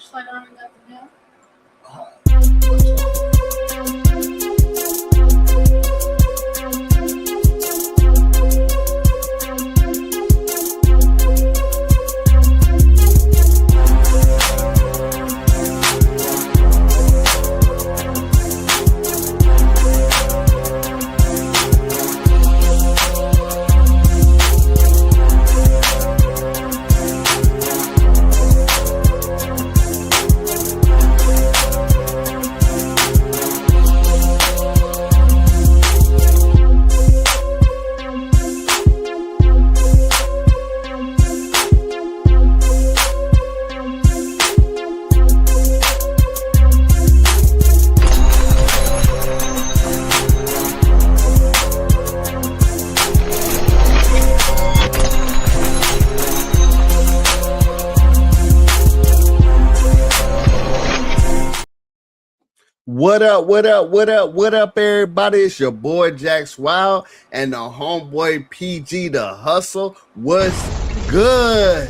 Just like I already got the mail. What up, what up, what up, what up, everybody? It's your boy Jax Wild and the homeboy PG the Hustle. What's good?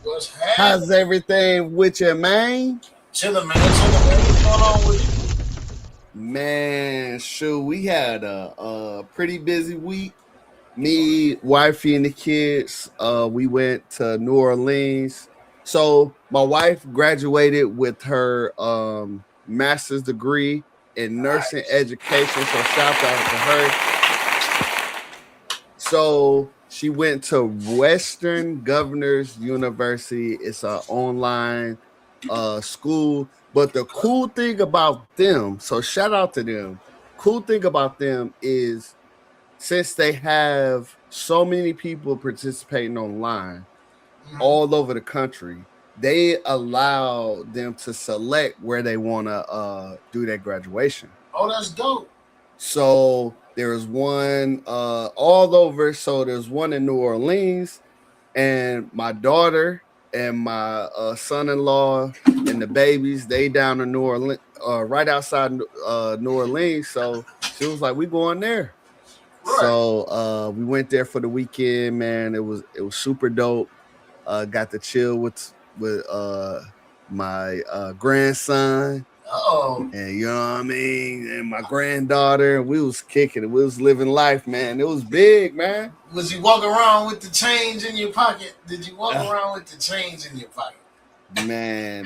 What's happening? How's everything with you, man? Chilling, man. What's going on with you? Man, shoot, we had a pretty busy week. Me, wifey, and the kids, we went to New Orleans. So my wife graduated with her master's degree in nursing education. So shout out to her. So she went to Western Governors University. It's an online school. But the cool thing about them, so shout out to them. Cool thing about them is since they have so many people participating online all over the country, they allow them to select where they want to do their graduation. Oh, that's dope. So there's one all over. So there's one in New Orleans, and my daughter and my son-in-law and the babies, they down in New Orleans, right outside New Orleans. So she was like, we going there. Right. So we went there for the weekend, man. It was super dope. Got to chill with my grandson. Oh, and you know what I mean, and my granddaughter. We was kicking it. We was living life, man. It was big, man. Was you walking around with the change in your pocket? Did you walk around with the change in your pocket? Man,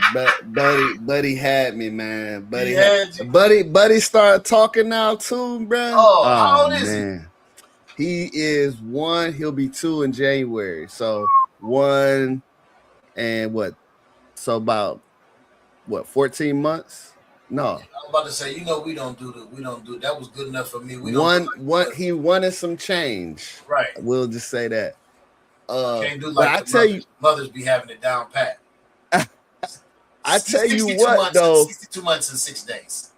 buddy had me, man. Buddy started talking now too, bro. Oh, how old is he? He is 1. He'll be 2 in January. So 1 and what? So about 14 months? No. I'm about to say, we don't do that was good enough for me. He wanted some change. Right. We'll just say that. Can't do like I tell you, mothers be having it down pat. I tell you what though. 62 months and 6 days.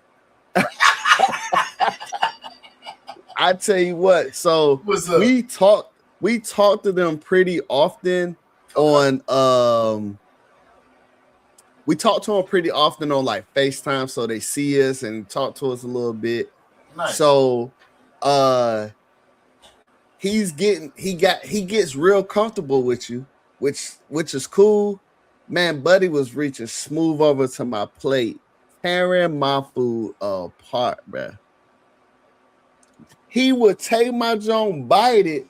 I tell you what. So we talk to them pretty often on we talk to them pretty often on like FaceTime, so they see us and talk to us a little bit. Nice. So he gets real comfortable with you, which is cool. Man, buddy was reaching smooth over to my plate, tearing my food apart, bro. He would take my joint, bite it,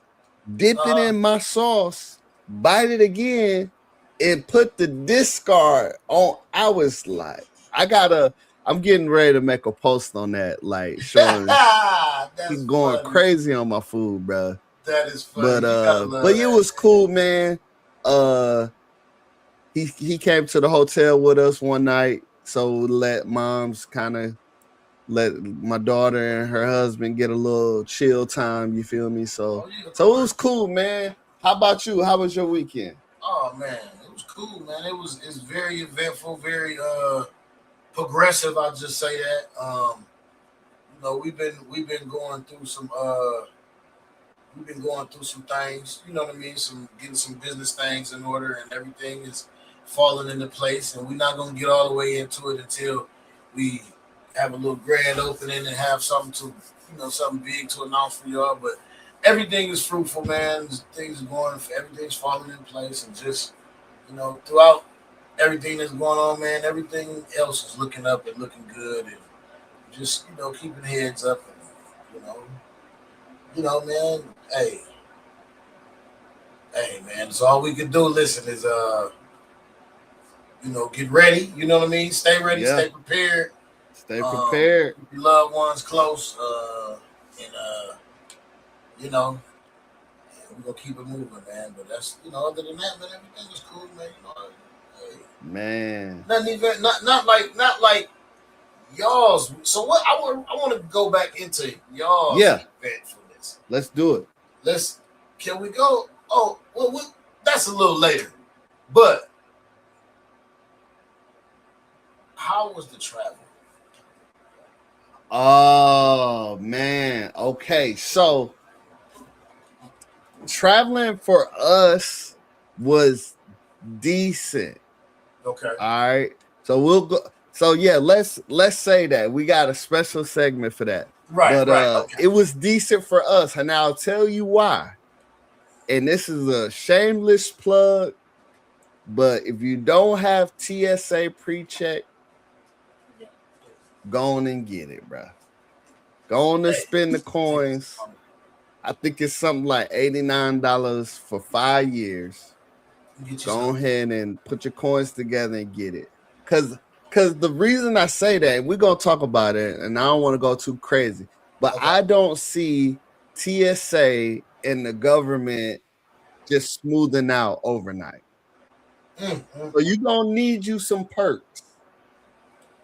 dip it in my sauce, bite it again, and put the discard on. I was like, I'm getting ready to make a post on that, like showing he's going crazy on my food, bro. That is funny. But it was cool, man. He came to the hotel with us one night, so let moms kind of let my daughter and her husband get a little chill time. You feel me? So it was cool, man. How about you? How was your weekend? Oh man, it was cool, man. It's very eventful, very progressive. I'll just say that. We've been going through some things. You know what I mean? Getting some business things in order, and everything is falling into place. And we're not gonna get all the way into it until we have a little grand opening and have something big to announce for y'all. But everything is fruitful, man. Everything's falling in place, and just throughout everything that's going on, man. Everything else is looking up and looking good, and just keeping heads up, and man. Hey, hey, man. It's all we can do. Listen, is get ready. You know what I mean. Stay ready. Yeah, Stay prepared. stay prepared. Keep your loved ones close. And you know, we're gonna keep it moving, man. But that's other than that, man, everything is cool, man. Hey, Man. nothing even not like y'all's. So what? I want to go back into y'all's Yeah, eventfulness. let's do it. Let's Can we go? Oh, well, that's a little later. But how was the travel? Oh man. Okay. So traveling for us was decent. Okay. All right. So we'll go. So yeah, let's say that we got a special segment for that. Right. But Right. Okay. it was decent for us, and I'll tell you why. And this is a shameless plug, but if you don't have TSA pre-check, go on and get it, bro. Go on and spend the coins. I think it's something like $89 for 5 years. Go ahead and put your coins together and get it. Cause the reason I say that, we're gonna talk about it, and I don't want to go too crazy, but Okay. I don't see TSA and the government just smoothing out overnight. So you're gonna need you some perks.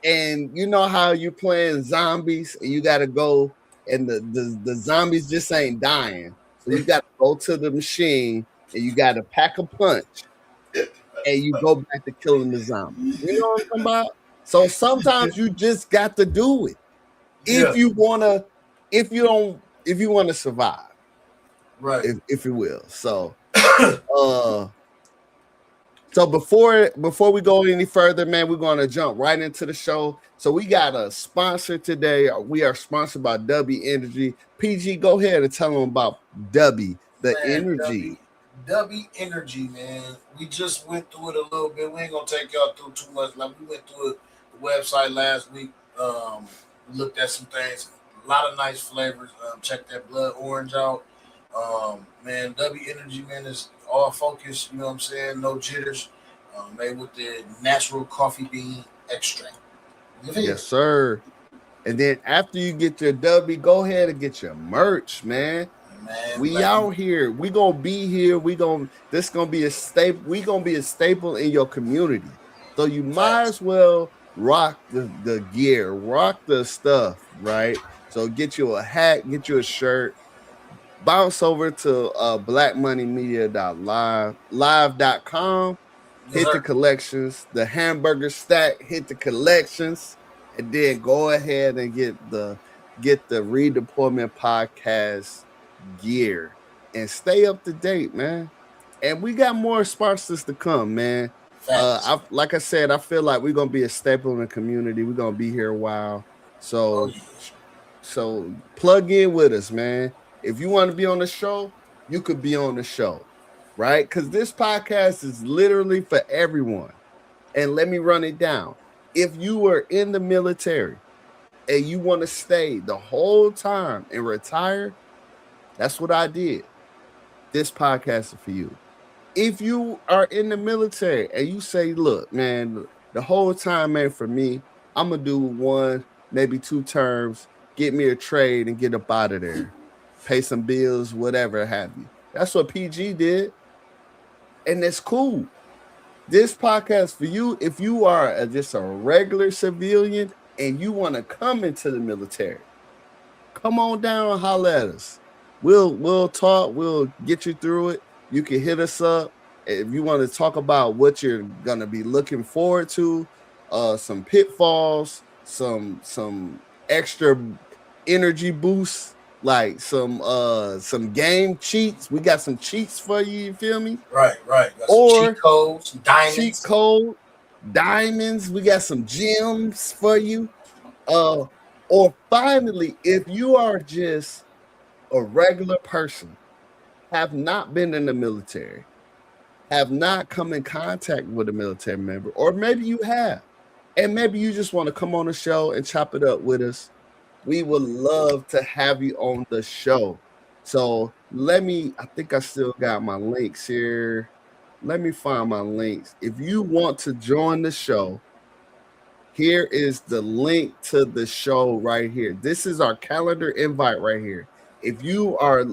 And you know how you playing zombies and you gotta go, and the zombies just ain't dying. So you gotta go to the machine and you gotta pack a punch and you go back to killing the zombie. You know what I'm talking about? So sometimes you just got to do it if you wanna, if you wanna survive, Right. if you will. So so before we go any further, man, we're gonna jump right into the show. So we got a sponsor today. We are sponsored by W Energy. PG, go ahead and tell them about W, the energy. W Energy, man. We just went through it a little bit. We ain't gonna take y'all through too much. Like, we went through the website last week. We looked at some things. A lot of nice flavors. Check that blood orange out. Man, W Energy, man, is all focus. You know what I'm saying? No jitters. Made with the natural coffee bean extract. Yes, sir. And then after you get your W, go ahead and get your merch, man. Man, We out here. We gonna be here. This gonna be a staple. We gonna be a staple in your community. So you might as well rock the gear, rock the stuff, right? So get you a hat, get you a shirt, bounce over to blackmoneymedia.live.com, hit the collections, the hamburger stack, hit the collections, and then go ahead and get the Redeployment Podcast gear and stay up to date, man. And we got more sponsors to come, man. Like I said, I feel like we're gonna be a staple in the community. We're gonna be here a while. So plug in with us, man. If you want to be on the show, you could be on the show, right? Because this podcast is literally for everyone. And let me run it down. If you were in the military and you want to stay the whole time and retire, that's what I did. This podcast is for you. If you are in the military and you say, look, man, the whole time, man, for me, I'm going to do 1, maybe 2 terms, get me a trade and get up out of there, pay some bills, whatever have you. That's what PG did. And that's cool. This podcast for you, if you are just a regular civilian and you want to come into the military, come on down and holler at us. We'll talk. We'll get you through it. You can hit us up if you want to talk about what you're gonna be looking forward to, some pitfalls, some extra energy boosts, like some game cheats. We got some cheats for you. You feel me? Right. Got Or cheat codes, diamonds. Cheat code, diamonds. We got some gems for you. Or finally, if you are just a regular person, have not been in the military, have not come in contact with a military member, or maybe you have, and maybe you just want to come on the show and chop it up with us, we would love to have you on the show. So I think I still got my links here. Let me find my links. If you want to join the show, here is the link to the show right here. This is our calendar invite right here. If you are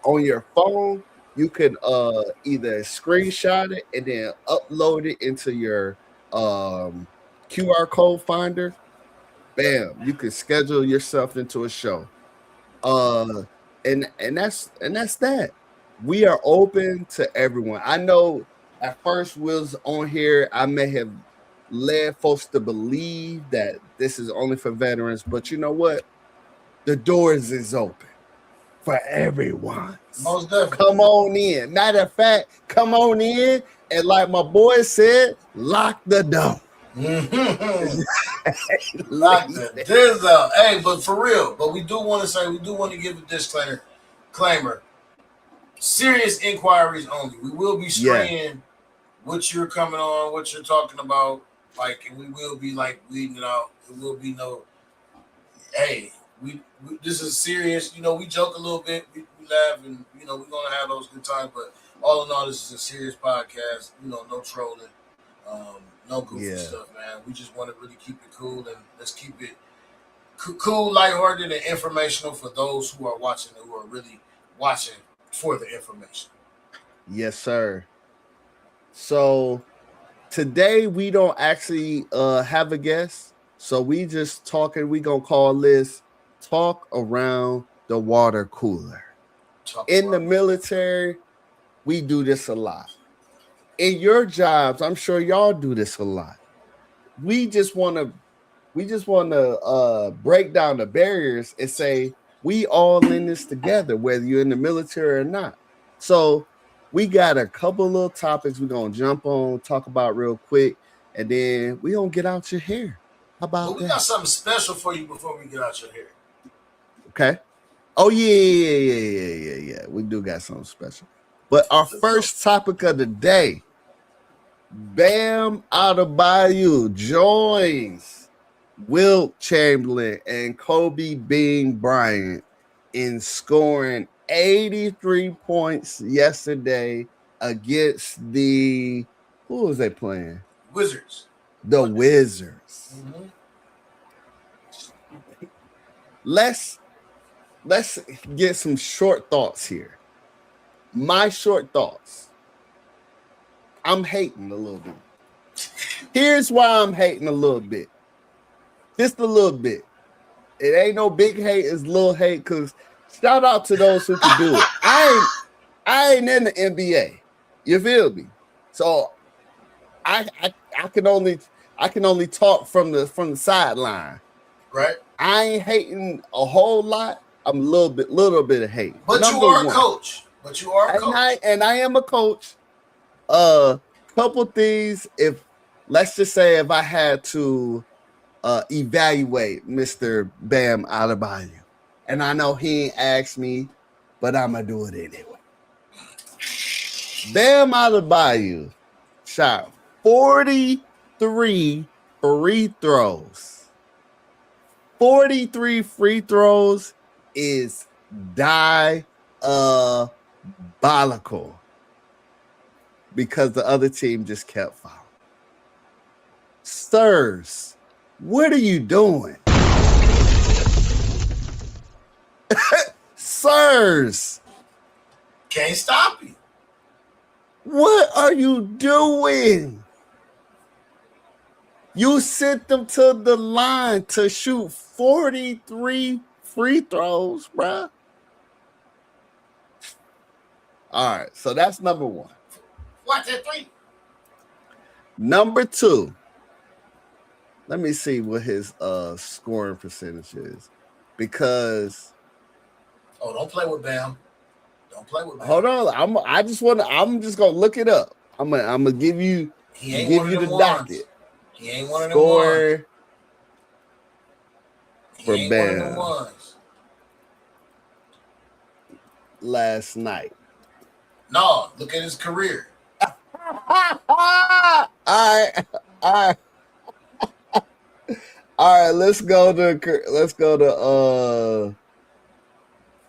on your phone, you can either screenshot it and then upload it into your QR code finder. Bam, you can schedule yourself into a show. Uh and that's that. We are open to everyone. I know at first we was on here, I may have led folks to believe that this is only for veterans, but you know what? The doors is open for everyone. Most definitely. Come on in. Matter of fact, come on in, and like my boy said, lock the door. Mm-hmm. Lock the Dizzo. Hey, but for real, but we do want to give a disclaimer. Serious inquiries only. We will be screening what you're coming on, what you're talking about, like, and we will be like weeding it out. It will be no, hey, we this is serious. You know, we joke a little bit, we laugh, and you know, we're gonna have those good times. But all in all, this is a serious podcast. You know, no trolling, no goofy stuff, man. We just want to really keep it cool, and let's keep it cool, lighthearted, and informational for those who are watching, who are really watching for the information. Yes, sir. So today we don't actually have a guest, so we just talking. We gonna call this "Talk Around the Water Cooler." In the military, we do this a lot. In your jobs, I'm sure y'all do this a lot. We just want to break down the barriers and say we all in this together, whether you're in the military or not. So we got a couple little topics we're gonna jump on, talk about real quick, and then we gonna get out your hair. How about that? But we got something special for you before we get out your hair. Okay. Oh yeah. We do got something special. But our first topic of the day, Bam Adebayo joins Wilt Chamberlain and Kobe Bean Bryant in scoring 83 points yesterday against who was they playing? Wizards. The Wizards. Mm-hmm. Let's get some short thoughts here. My short thoughts. I'm hating a little bit. Here's why I'm hating a little bit. Just a little bit. It ain't no big hate, it's little hate, because shout out to those who can do it. I ain't in the NBA. You feel me? So I can only talk from the sideline. Right. I ain't hating a whole lot. I'm a little bit of hate. But you are a coach. And I am a coach. Couple things. Let's just say if I had to evaluate Mr. Bam Adebayo, and I know he ain't asked me, but I'm gonna do it anyway. Bam Adebayo shot 43 free throws. 43 free throws is diabolical because the other team just kept fouling. Sirs, what are you doing? Sirs, can't stop you. What are you doing? You sent them to the line to shoot 43 free throws, bruh. All right, so that's number one. What's that three? Number two. Let me see what his scoring percentage is, because don't play with Bam. Don't play with Bam. Hold on, I'm just gonna look it up. I'm gonna give you the docket. He ain't one of them ones. For Bam last night. No, look at his career. right, all right, all right. Let's go to.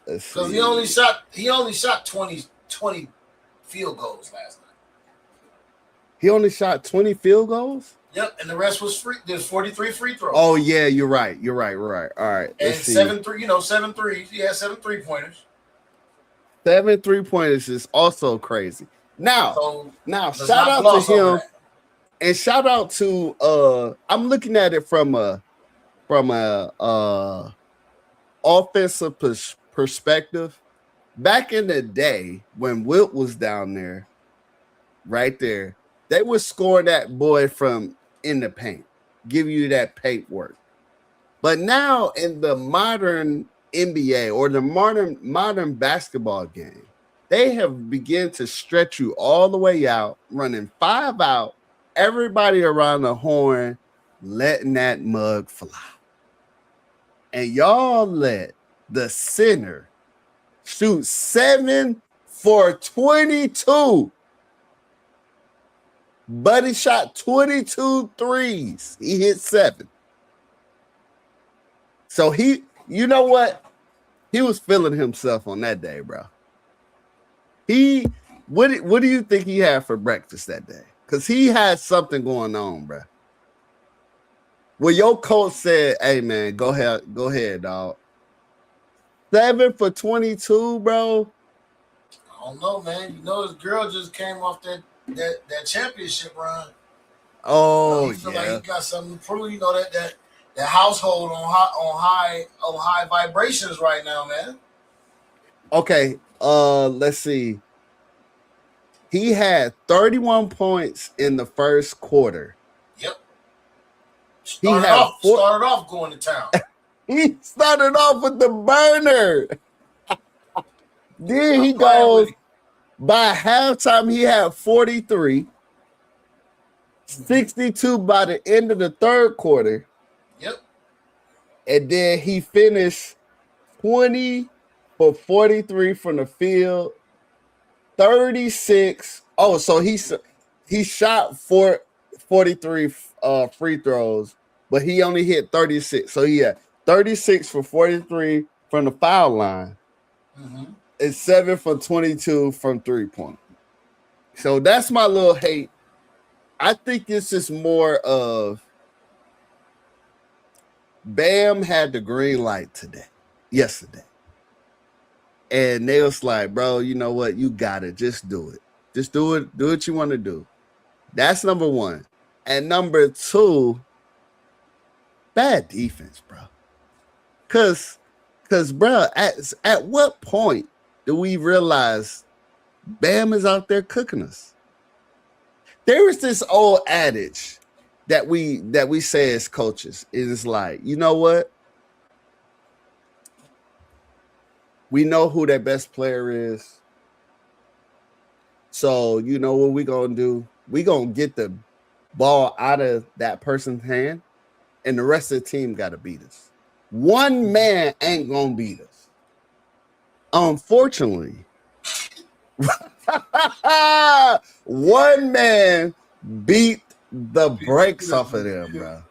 Let's Because see. he only shot 20 field goals last night. He only shot 20 field goals. Yep, and the rest was free. There's 43 free throws. Oh yeah, you're right. You're right. Right. All right. Let's And see. 7 threes. He had 7 3-pointers. 7 3-pointers is also crazy. Now, So let's shout not out to gloss over him that. and shout out to I'm looking at it from a offensive perspective. Back in the day when Wilt was down there, right there, they would score that boy from in the paint, give you that paint work. But now in the modern NBA or the modern basketball game, they have begun to stretch you all the way out, running 5 out, everybody around the horn, letting that mug fly. And y'all let the center shoot 7 for 22. Buddy shot 22 threes. He hit 7. So you know what? He was feeling himself on that day, bro. What do you think he had for breakfast that day? Because he had something going on, bro. Well, your coach said, "Hey, man, go ahead, dog. 7 for 22, bro." I don't know, man. You know, his girl just came off that championship run. Oh, he feel yeah. like he got something to prove. You know that household on high vibrations right now, man. Okay, let's see. He had 31 points in the first quarter. Yep. Started off going to town. He started off with the burner. Then he goes, by halftime, he had 43, 62 by the end of the third quarter. Yep. And then he finished 20 for 43 from the field, 36. Oh, so he shot 43 free throws, but he only hit 36. So he had 36 for 43 from the foul line. Mm-hmm. And 7 for 22 from 3-point. So that's my little hate. I think it's just more of Bam had the green light yesterday. And they was like, bro, you know what? You got it. Just do it. Just do it. Do what you want to do. That's number 1. And number 2, bad defense, bro. Cause bro, at what point do we realize Bam is out there cooking us? There is this old adage that we say as coaches. It's like, you know what? We know who their best player is. So you know what we're gonna do? We're gonna get the ball out of that person's hand, and the rest of the team gotta beat us. One man ain't gonna beat us. Unfortunately, one man beat the brakes off of them, bro.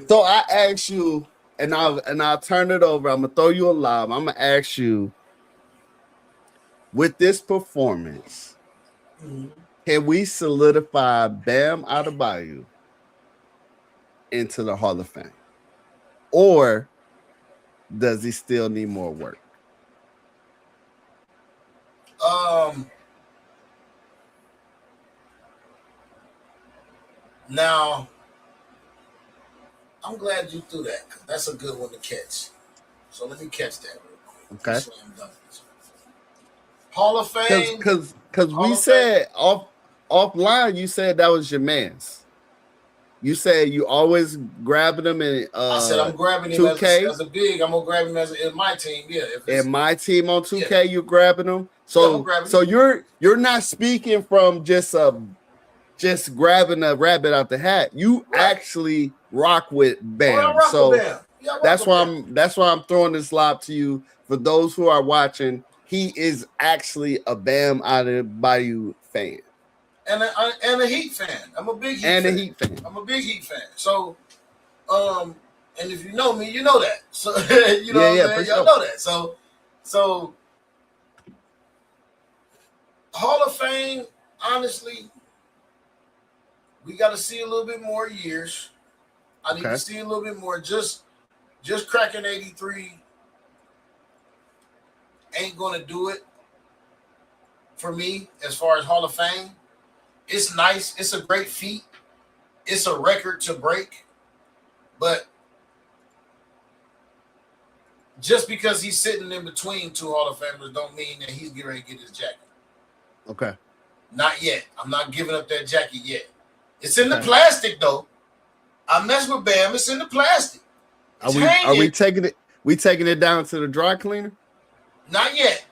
So I ask you, and I'll turn it over. I'm gonna throw you a lob. I'm gonna ask you, with this performance, can we solidify Bam Adebayo into the Hall of Fame, or does he still need more work? Now, I'm glad you threw that, because that's a good one to catch. So let me catch that real quick. Okay. Hall of Fame. Because we said offline, you said that was your man's. You said you always grabbing him in. I said I'm grabbing him 2K. as a big. I'm gonna grab him in my team. Yeah. In my team on 2K, you're grabbing him. So you're not speaking from just grabbing a rabbit out the hat. You actually rock with Bam. That's why I'm throwing this lob to you. For those who are watching, he is actually a Bam Adebayo fan. and a Heat fan. I'm a big Heat fan. I'm a big Heat fan. So, and if you know me, you know that. So you know what I'm saying. Y'all know that. So Hall of Fame, honestly, we got to see a little bit more years. I need to see a little bit more. Just cracking 83 ain't going to do it for me as far as Hall of Fame. It's nice. It's a great feat. It's a record to break. But just because he's sitting in between two Hall of Famers don't mean that he's getting ready to get his jacket. Okay. Not yet. I'm not giving up that jacket yet. It's in the plastic, though. I mess with Bam. It's in the plastic. Are we taking it? We taking it down to the dry cleaner? Not yet.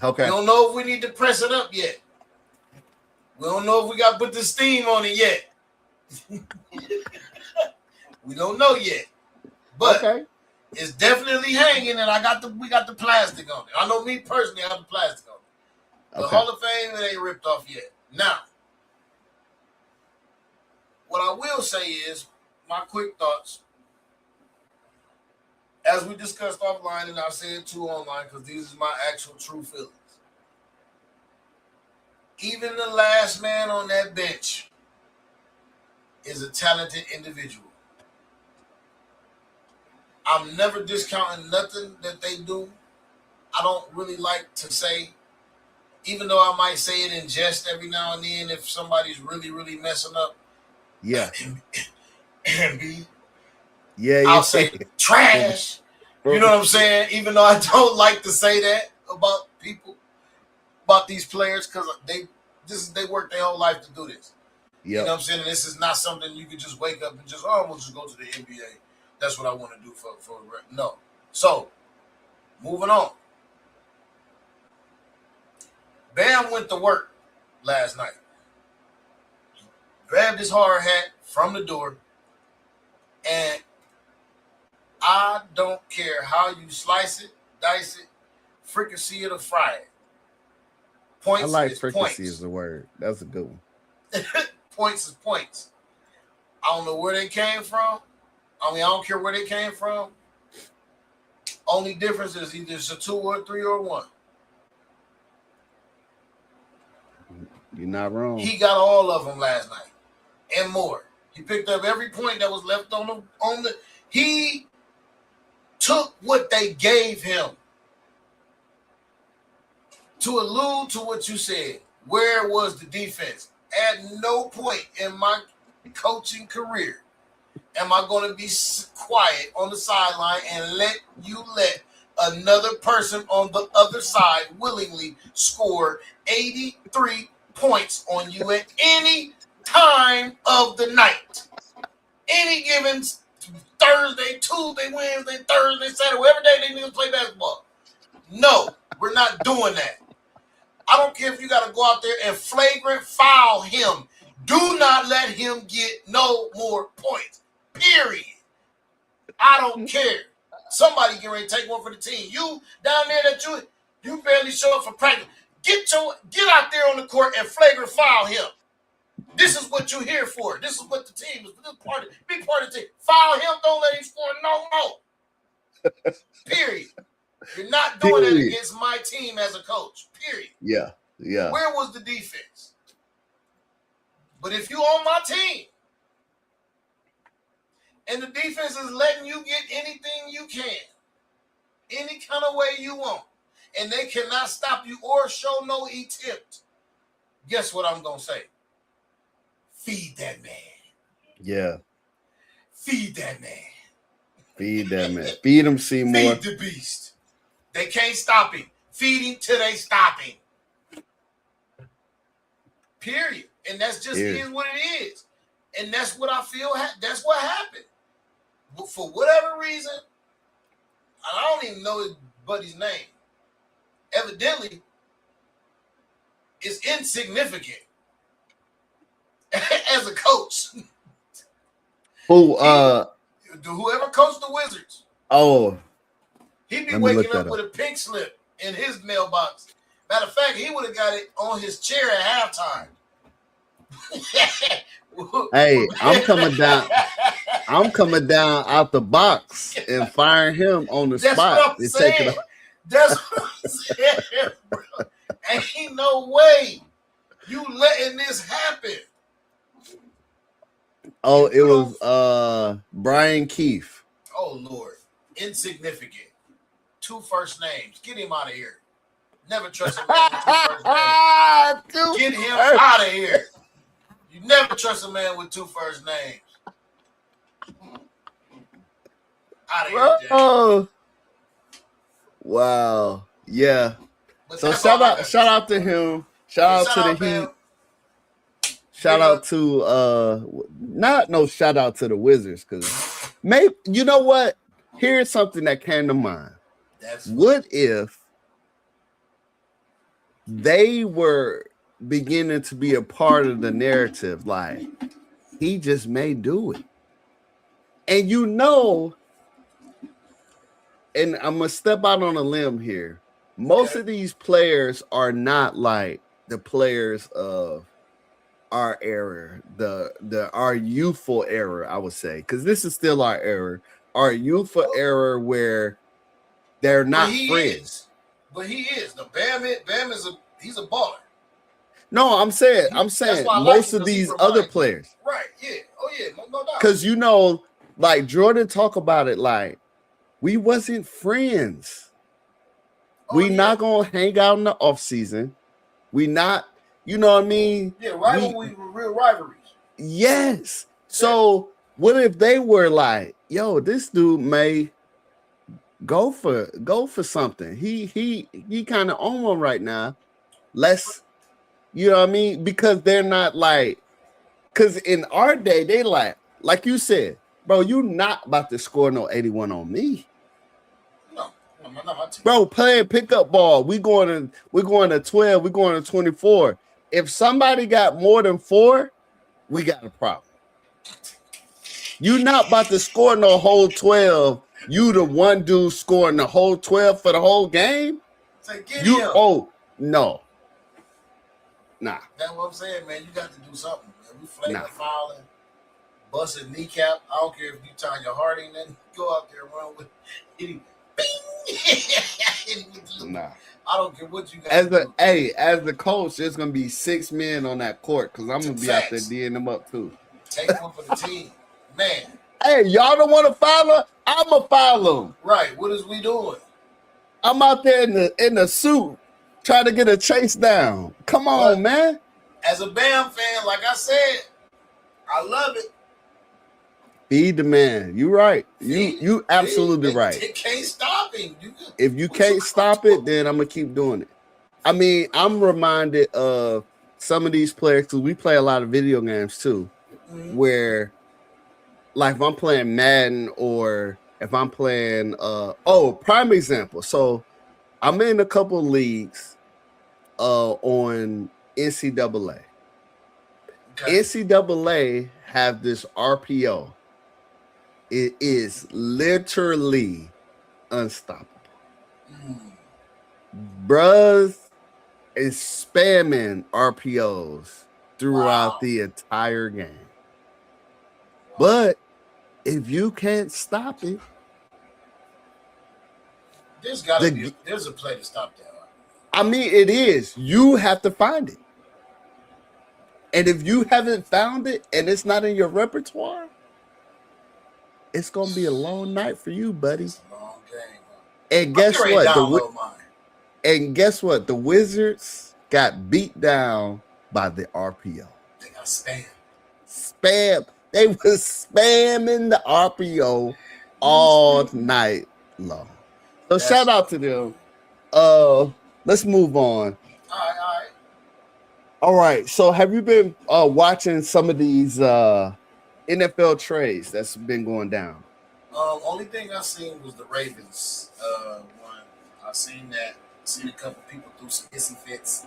Okay. We don't know if we need to press it up yet. We don't know if we got to put the steam on it yet. We don't know yet. But it's definitely hanging, and we got the plastic on it. I know me personally, I have the plastic on it. The Hall of Fame, it ain't ripped off yet. Now, what I will say is my quick thoughts. As we discussed offline, and I said too online, because these are my actual true feelings. Even the last man on that bench is a talented individual. I'm never discounting nothing that they do. I don't really like to say, even though I might say it in jest every now and then if somebody's really, really messing up. Yeah. I'll say trash. You know what I'm saying? Even though I don't like to say that about people, about these players, because they work their whole life to do this. Yep. You know what I'm saying? And this is not something you can just wake up and just, we'll just go to the NBA. That's what I want to do for no. So, moving on. Bam went to work last night. Grabbed his hard hat from the door, and I don't care how you slice it, dice it, fricassee it, or fry it. Points. I like fricassee is the word. That's a good one. Points is points. I don't know where they came from. I don't care where they came from. Only difference is either it's a 2 or a 3 or a 1. You're not wrong. He got all of them last night and more. He picked up every point that was left on the. He took what they gave him. To allude to what you said, where was the defense? At no point in my coaching career am I going to be quiet on the sideline and let another person on the other side willingly score 83 points on you at any time of the night. Any given Thursday, Tuesday, Wednesday, Thursday, Saturday, whatever day they need to play basketball. No, we're not doing that. I don't care if you got to go out there and flagrant foul him. Do not let him get no more points. Period. I don't care. Somebody get ready to take one for the team. You down there that you barely show up for practice. Get out there on the court and flagrant foul him. This is what you're here for. This is what the team is. Be part of the team. Foul him. Don't let him score no more. Period. You're not doing it against my team as a coach. Period. Yeah. Where was the defense? But if you on my team and the defense is letting you get anything you can, any kind of way you want, and they cannot stop you or show no attempt, guess what I'm going to say? Feed that man. Yeah. Feed that man. Feed that man. Feed him, Seymour. Feed the beast. They can't stop him. Feed him till they stop him. Period. And that's just is what it is. And that's what I feel. That's what happened. But for whatever reason, I don't even know his buddy's name. Evidently, it's insignificant as a coach. Whoever coached the Wizards. Oh. He'd be waking up with a pink slip in his mailbox. Matter of fact, he would have got it on his chair at halftime. Hey, I'm coming down. I'm coming down out the box and firing him on the That's spot what I'm and taking. saying. That's what I'm saying, bro. Ain't no way you letting this happen. Oh, If it you was don't, Brian Keefe. oh Lord, insignificant. 2 first names. Get him out of here. Never trust a man with 2 first names. Get him out of here. You never trust a man with 2 first names. Out of here, Jack. Oh, wow. Yeah. But So that's all I got to shout say. out to him. Shout Yeah, out shout to the out, Bam. Heat. Shout Big out up. to not no shout out to the Wizards, because maybe you know what? Here's something that came to mind. That's What if they were beginning to be a part of the narrative? Like, he just may do it. And you know, and I'm gonna step out on a limb here. Most of these players are not like the players of our era, the our youthful era, I would say, because this is still our era, our youthful era where they're not friends. But he is. The Bam is he's a baller. No, I'm saying That's why I like most him, of because he these other reminds me. players, Right, yeah. Oh yeah, no doubt. because you know, like Jordan talk about it, like we wasn't friends. We not gonna hang out in the off season. We not, you know what I mean? Yeah, rivalry were real rivalries. Yes. So what if they were like, yo, this dude may go for something. He kind of on one right now. Let's, you know what I mean? Because they're not like, because in our day, they like you said, bro, you not about to score no 81 on me. No, not my team. Bro, playing pickup ball. We're going to 12, we're going to 24. If somebody got more than 4, we got a problem. You not about to score no whole 12. You the one dude scoring the whole 12 for the whole game? You no. Nah. That's what I'm saying, man. You got to do something, man. We flagrant fouling, busted kneecap. I don't care if you tie your heart in, then go out there and run with it. Bing! Nah. I don't care what you got. As the coach, there's gonna be 6 men on that court, because I'm gonna be out there D'ing them up too. Take one for the team, man. Hey, y'all don't want to foul him? I'ma foul him. Right. What is we doing? I'm out there in the suit trying to get a chase down. Come on, man. As a Bam fan, like I said, I love it. Feed the man. You right. You absolutely right. It can't stop him. If you can't stop it, then I'm gonna keep doing it. I mean, I'm reminded of some of these players, because we play a lot of video games too, where like if I'm playing Madden, or if I'm playing prime example. So I'm in a couple of leagues on NCAA. Okay. NCAA have this RPO. It is literally unstoppable. Bruh is spamming RPOs throughout the entire game. But if you can't stop it, there's a play to stop that. I mean, it is. You have to find it. And if you haven't found it and it's not in your repertoire, it's gonna be a long night for you, buddy. It's a long game. And guess what? The Wizards got beat down by the RPO. They got spammed. They was spamming the RPO all night long. So shout out to them. Let's move on. All right. So have you been watching some of these NFL trades that's been going down? Only thing I seen was the Ravens one. I seen a couple people do some hissy fits.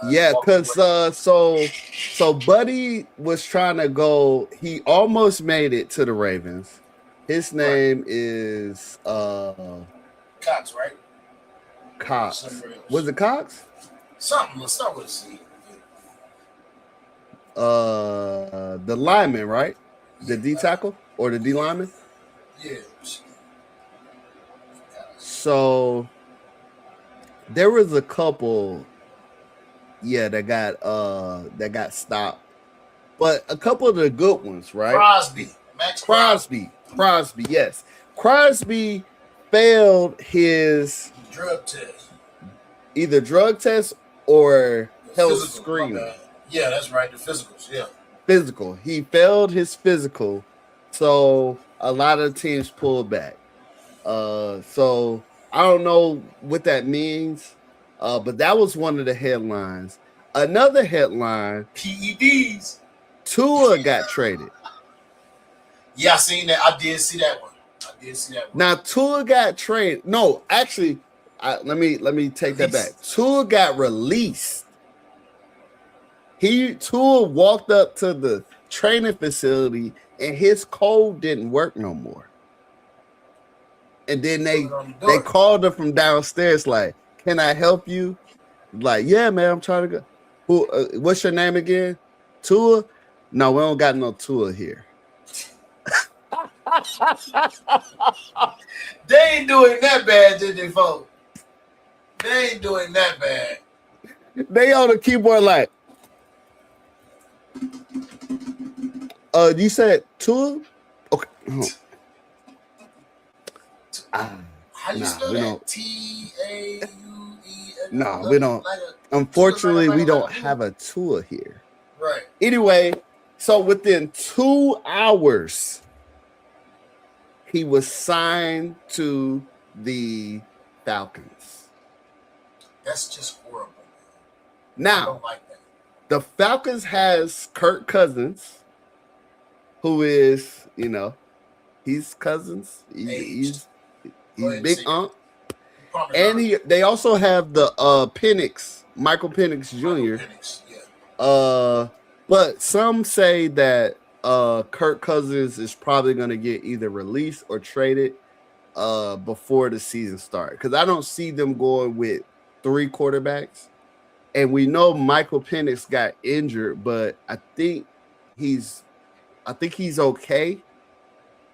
Yeah, because so Buddy was trying to go. He almost made it to the Ravens. His name is Cox, right? Cox. Was it Cox? Something. Let's start with a C. The lineman, right? The D tackle or the D lineman. Yeah. So there was a couple, that got stopped, but a couple of the good ones, right? Max Crosby, yes. Crosby failed his drug test. either drug test or health Physical. screening. Yeah, that's right. The physicals. Yeah. Physical. He failed his physical, so a lot of teams pulled back. So I don't know what that means, but that was one of the headlines. Another headline: PEDs. Tua got traded. Yeah, I seen that. I did see that one. Now Tua got traded. No, actually, let me take that back. Tua got released. Tua walked up to the training facility and his code didn't work no more. And then they called her from downstairs like, "Can I help you?" Like, "Yeah, man, I'm trying to go." What's your name again? Tua? No, we don't got no Tua here. They ain't doing that bad, did they, folks? They ain't doing that bad. They on the keyboard like, you said Tua? Okay. How you spell that? T-A-U-E? No, we don't. Unfortunately, we don't have a Tua here. Right. Anyway, so within 2 hours, he was signed to the Falcons. That's just horrible. Now, I don't like that. The Falcons has Kirk Cousins, who is, he's Cousins. He's big Unc. And they also have the Michael Penix Jr. But some say that Kirk Cousins is probably going to get either released or traded before the season starts. Because I don't see them going with 3 quarterbacks. And we know Michael Penix got injured, but I think he's okay.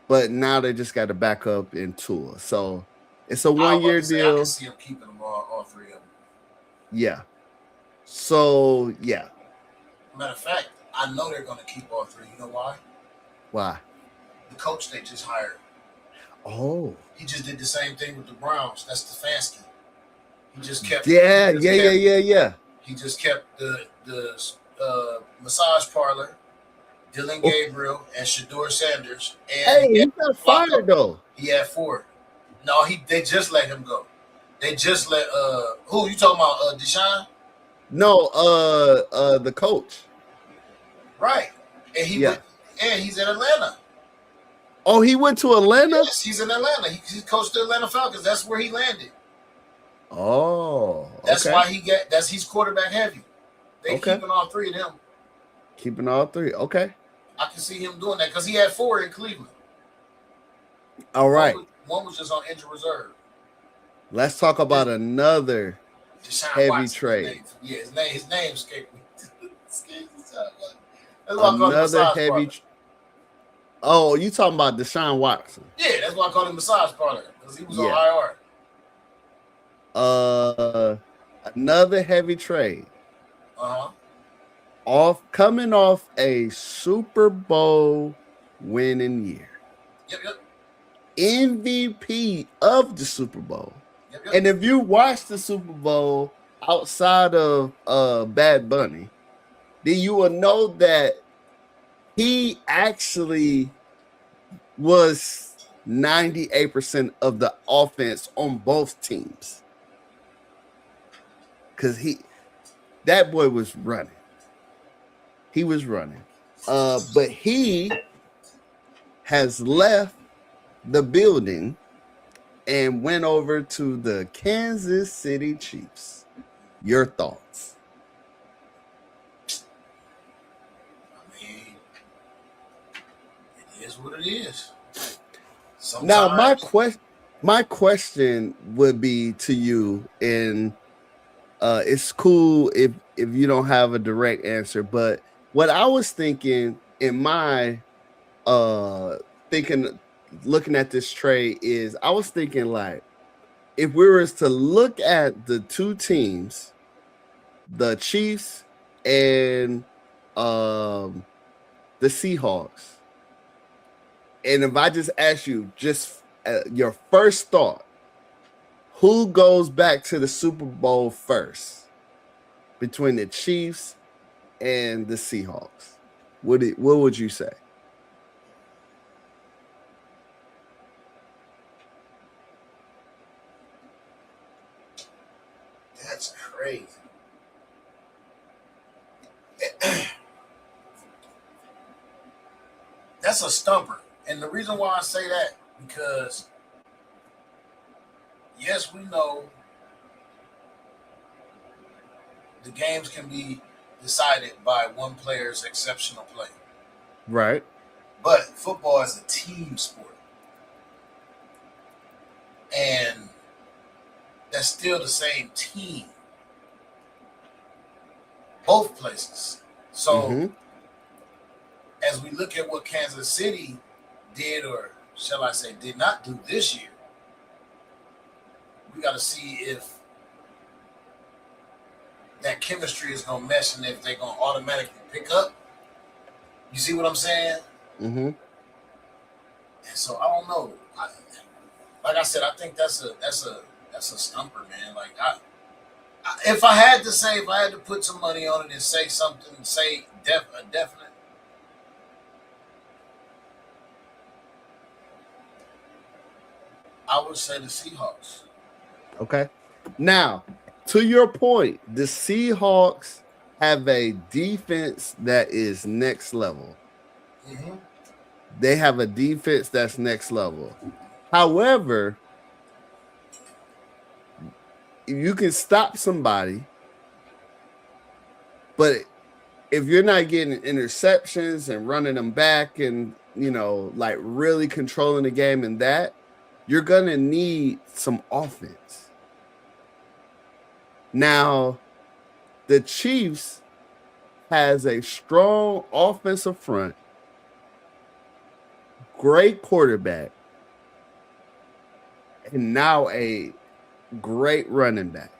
But now they just got to back up in Tua. So it's a 1-year deal. I can see them keeping them all 3 of them. Yeah. So, yeah. Matter of fact, I know they're going to keep all 3. You know why? Why? The coach they just hired. Oh. He just did the same thing with the Browns. That's Stefanski. He just kept. Yeah. He just kept the massage parlor, Dylan Gabriel, and Shador Sanders. And he got fired though. He had 4. No, they just let him go. They just let who you talking about? Deshaun? No, the coach. Right. And he's in Atlanta. Oh, he went to Atlanta? Yes, he's in Atlanta. He coached the Atlanta Falcons. That's where he landed. Oh, that's why he's quarterback heavy. They keeping all 3 of them. Keeping all 3. Okay. I can see him doing that because he had 4 in Cleveland. All right. One was just on injured reserve. Let's talk about another heavy trade. His name escaped me. Another heavy. Oh, you talking about Deshaun Watson? Yeah, that's why I called him massage parlor because he was on IR. Another heavy trade. Coming off a Super Bowl winning year. Yep. MVP of the Super Bowl. Yep. And if you watch the Super Bowl outside of Bad Bunny, then you will know that he actually was 98% of the offense on both teams. Because that boy was running. He was running. But he has left the building and went over to the Kansas City Chiefs. Your thoughts? I mean, it is what it is. Sometimes. Now, my question would be to you, and it's cool if you don't have a direct answer, but what I was thinking in my thinking looking at this trade is I was thinking like if we were to look at the two teams, the Chiefs and the Seahawks, and if I just ask you just your first thought, who goes back to the Super Bowl first between the Chiefs and the Seahawks? What would you say? That's crazy. That's a stumper. And the reason why I say that, because yes, we know the games can be decided by one player's exceptional play. Right. But football is a team sport. And that's still the same team. Both places. So as we look at what Kansas City did, or shall I say did not do this year, we got to see if that chemistry is going to mesh and if they're going to automatically pick up. You see what I'm saying? Mm-hmm. And so I don't know. Like I said, I think that's a stumper, man. Like if I had to put some money on it and say something, say a definite. I would say the Seahawks. Okay. Now, to your point, the Seahawks have a defense that is next level. Mm-hmm. They have a defense that's next level. However, you can stop somebody, but if you're not getting interceptions and running them back and, like really controlling the game and that, you're going to need some offense. Now, the Chiefs has a strong offensive front, great quarterback, and now a great running back.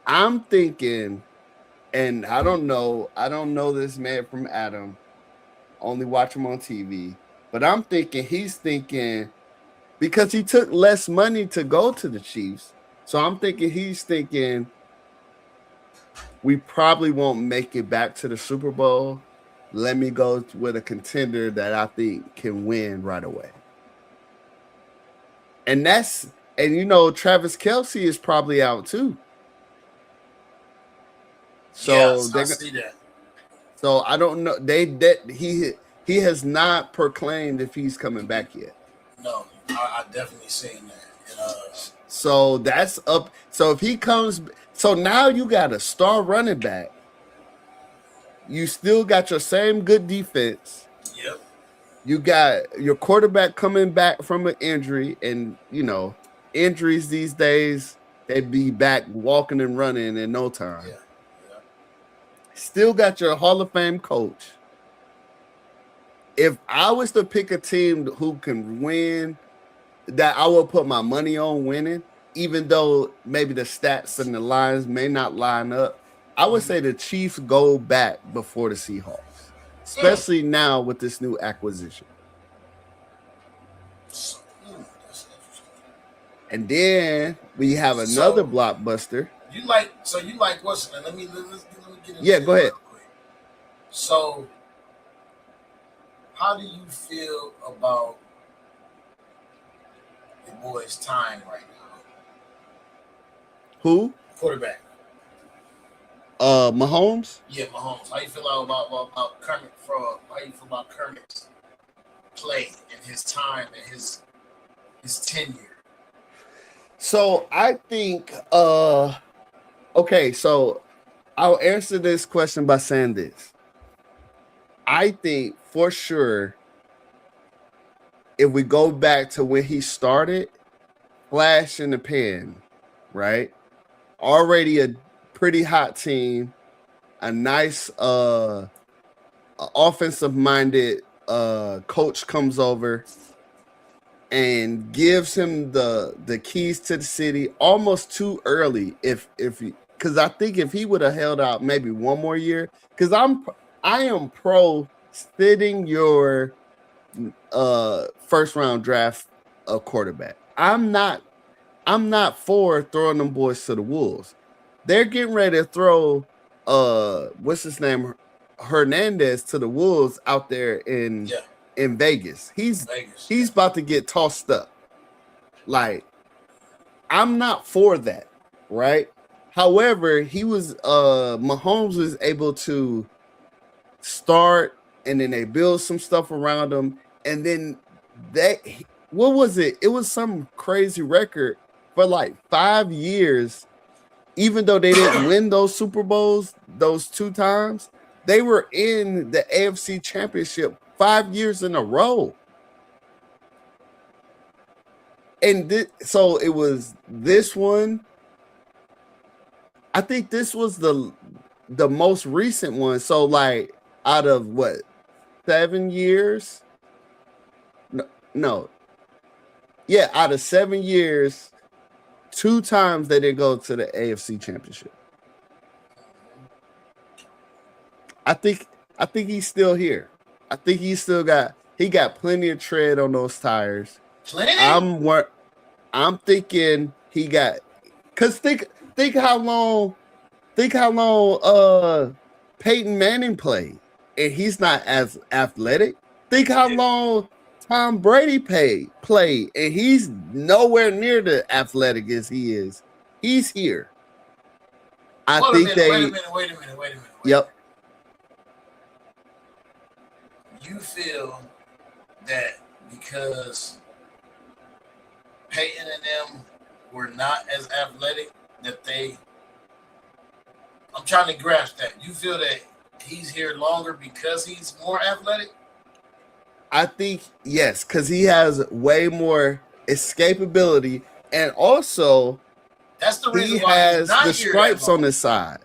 I'm thinking, and I don't know this man from Adam, only watch him on TV, but I'm thinking he's thinking because he took less money to go to the Chiefs. So I'm thinking he's thinking we probably won't make it back to the Super Bowl. Let me go with a contender that I think can win right away. And Travis Kelce is probably out too. So yes, I see that. So I don't know. He has not proclaimed if he's coming back yet. No, I definitely seen that. And, so that's up. So if he comes, so now you got a star running back. You still got your same good defense. Yep. You got your quarterback coming back from an injury, and injuries these days, they'd be back walking and running in no time. Yeah. Still got your Hall of Fame coach. If I was to pick a team who can win, that I would put my money on winning, even though maybe the stats and the lines may not line up, I would say the Chiefs go back before the Seahawks, especially now with this new acquisition. And then we have another blockbuster. You like what's let me get into Yeah, go ahead. So how do you feel about your boy's time right now? Who? Quarterback. Mahomes? Yeah, Mahomes. How you feel about Kermit Frog? How you feel about Kermit's play and his time and his tenure? So I think okay, so I'll answer this question by saying this. I think for sure if we go back to when he started, flash in the pan, right? Already a pretty hot team. a nice offensive minded coach comes over and gives him the keys to the city almost too early. If he, because I think if he would have held out maybe one more year, because I am pro sitting your first round draft quarterback. I'm not for throwing them boys to the wolves. They're getting ready to throw what's his name, Hernandez, to the wolves out there in Vegas. He's about to get tossed up. Like, I'm not for that, right? However, Mahomes was able to start, and then they build some stuff around him, and then what was it? It was some crazy record for like 5 years. Even though they didn't win those Super Bowls those 2 times, they were in the AFC Championship 5 years in a row. And so it was this one. I think this was the most recent one. So like out of what, 7 years? No. Yeah, out of 7 years, 2 times they didn't go to the AFC Championship. I think he's still here. I think he got plenty of tread on those tires. Plenty? I'm thinking he got, cause think how long Peyton Manning played, and he's not as athletic. Think how long Tom Brady played, and he's nowhere near the athletic as he is. He's here. Wait a minute. Yep. You feel that because Peyton and them were not as athletic that I'm trying to grasp that. You feel that he's here longer because he's more athletic? I think yes, because he has way more escapability, and also that's the reason he why has he's not the here stripes on his side.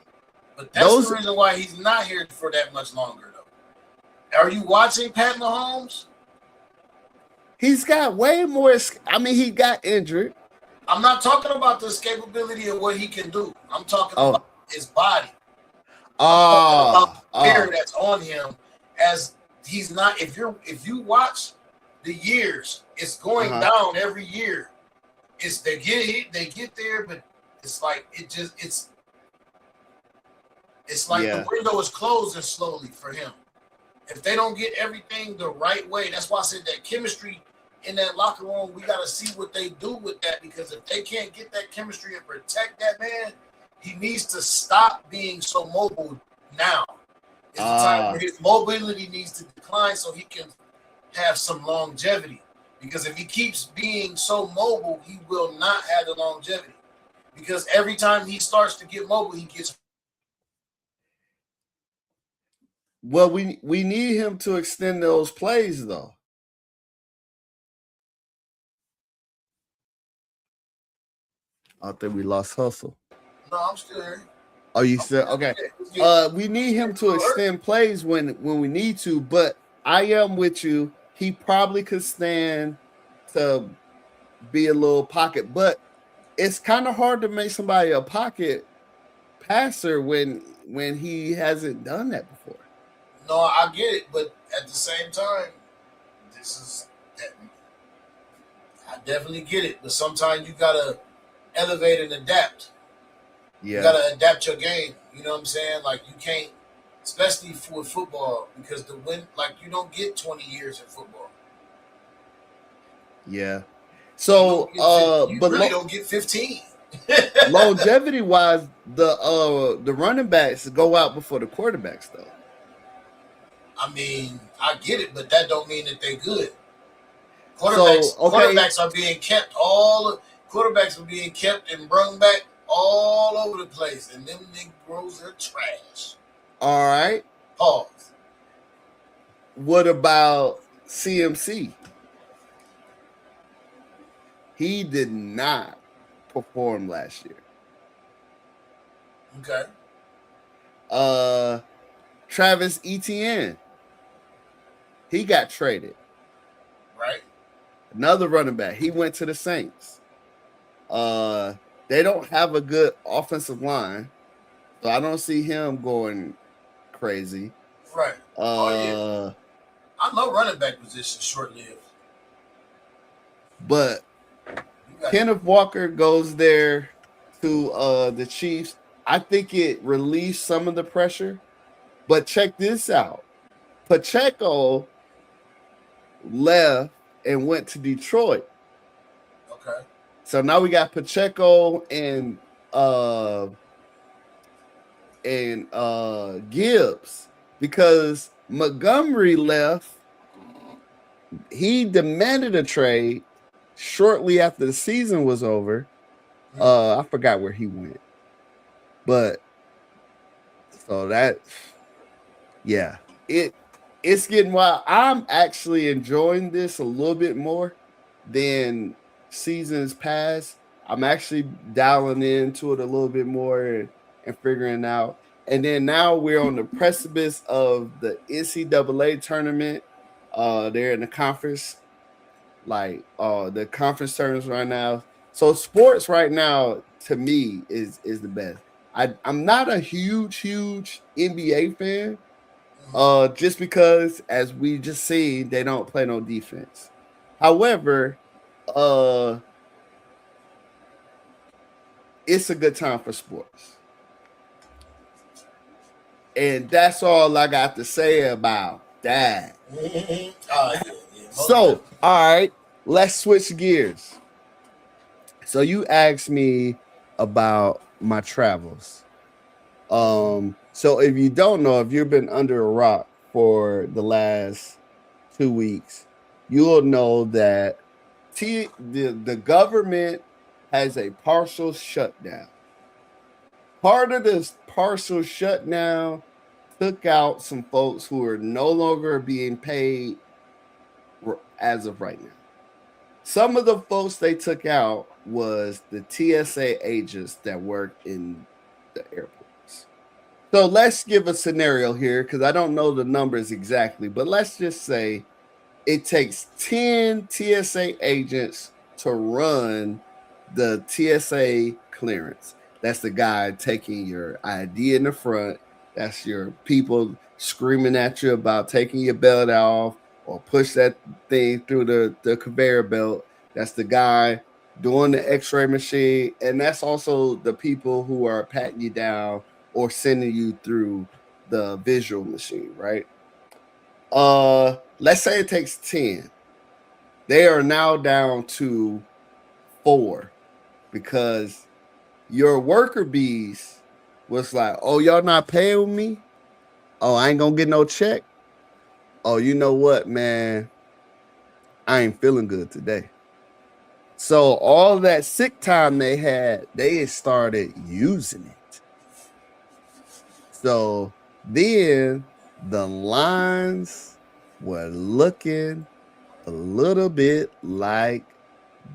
But that's the reason why he's not here for that much longer, though. Are you watching Pat Mahomes? He's got way more. I mean, he got injured. I'm not talking about the escapability of what he can do. I'm talking about his body. I'm talking about the fear that's on him, as he's not. If you watch the years, it's going down every year. It's they get there, but it's like it's like the window is closing slowly for him. If they don't get everything the right way, that's why I said that chemistry in that locker room, we got to see what they do with that, because if they can't get that chemistry and protect that man, he needs to stop being so mobile now. It's the time where his mobility needs to decline so he can have some longevity. Because if he keeps being so mobile, he will not have the longevity. Because every time he starts to get mobile, he gets. Well, we need him to extend those plays, though. I think we lost Hustle. No, I'm still here. Oh, you still okay? We need him to extend plays when we need to, but I am with you. He probably could stand to be a little pocket, but it's kind of hard to make somebody a pocket passer when he hasn't done that before. No, I get it, but at the same time, I definitely get it. But sometimes you gotta elevate and adapt. Yeah. You gotta adapt your game. You know what I'm saying? Like, you can't, especially for football, because you don't get 20 years in football. Yeah. So you really don't get 15. Longevity wise, the running backs go out before the quarterbacks, though. I mean, I get it, but that don't mean that they're good. Quarterbacks are being kept and brung back all over the place, and them Negroes are trash. All right. Pause. What about CMC? He did not perform last year. Okay. Uh, Travis Etienne, he got traded. Right. Another running back, he went to the Saints. They don't have a good offensive line, so I don't see him going crazy. Right. Oh yeah. I know running back position short lived. But Kenneth Walker goes there to the Chiefs. I think it released some of the pressure. But check this out. Pacheco left and went to Detroit. Okay. So now we got Pacheco and Gibbs, because Montgomery left. He demanded a trade shortly after the season was over. I forgot where he went. But so that, yeah, it's getting wild. I'm actually enjoying this a little bit more than seasons past. I'm actually dialing into it a little bit more and figuring out. And then now we're on the precipice of the NCAA tournament. They're in the conference, the conference tournaments right now. So sports right now, to me, is the best. I'm not a huge NBA fan, just because, as we just seen, they don't play no defense. However, it's a good time for sports. And that's all I got to say about that. So, all right, let's switch gears. So you asked me about my travels. So if you don't know, if you've been under a rock for the last 2 weeks, you'll know that the government has a partial shutdown. Part of this partial shutdown took out some folks who are no longer being paid as of right now. Some of the folks they took out was the TSA agents that work in the airports. So let's give a scenario here, because I don't know the numbers exactly, but let's just say it takes 10 TSA agents to run the TSA clearance. That's the guy taking your ID in the front. That's your people screaming at you about taking your belt off or push that thing through the conveyor belt. That's the guy doing the x-ray machine. And that's also the people who are patting you down or sending you through the visual machine, right? Let's say it takes 10. They are now down to 4 because your worker bees was like, oh, y'all not paying me? Oh, I ain't gonna get no check? Oh, you know what, man? I ain't feeling good today. So all that sick time they had, they started using it. So then the lines were looking a little bit like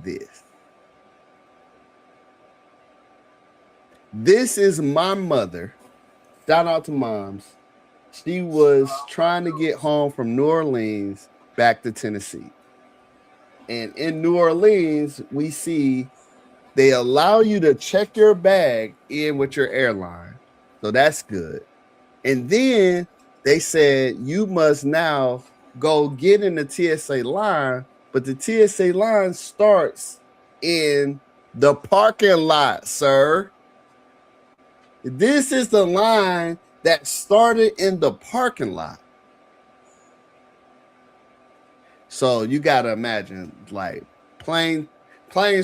this. This is my mother. Shout out to moms. She was trying to get home from New Orleans back to Tennessee. And in New Orleans, we see they allow you to check your bag in with your airline. So that's good. And then they said you must now go get in the TSA line, but the TSA line starts in the parking lot, sir. This is the line that started in the parking lot. So you got to imagine, like, planes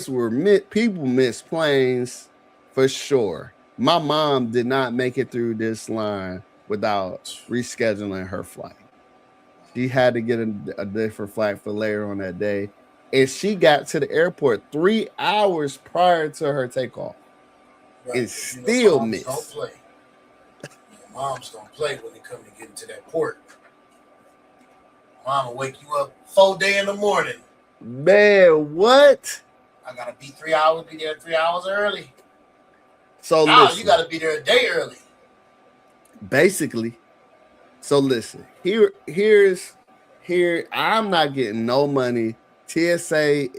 were people miss planes for sure. My mom did not make it through this line without rescheduling her flight. She had to get a different flight for later on that day. And she got to the airport 3 hours prior to her takeoff. Right. And still missed. Don't play. Moms don't play when they come to get into that port. Mom will wake you up 4 days in the morning. Man, what? I gotta be 3 hours, be there 3 hours early. So now you gotta be there a day early. Basically. So listen, here. I'm not getting no money. TSA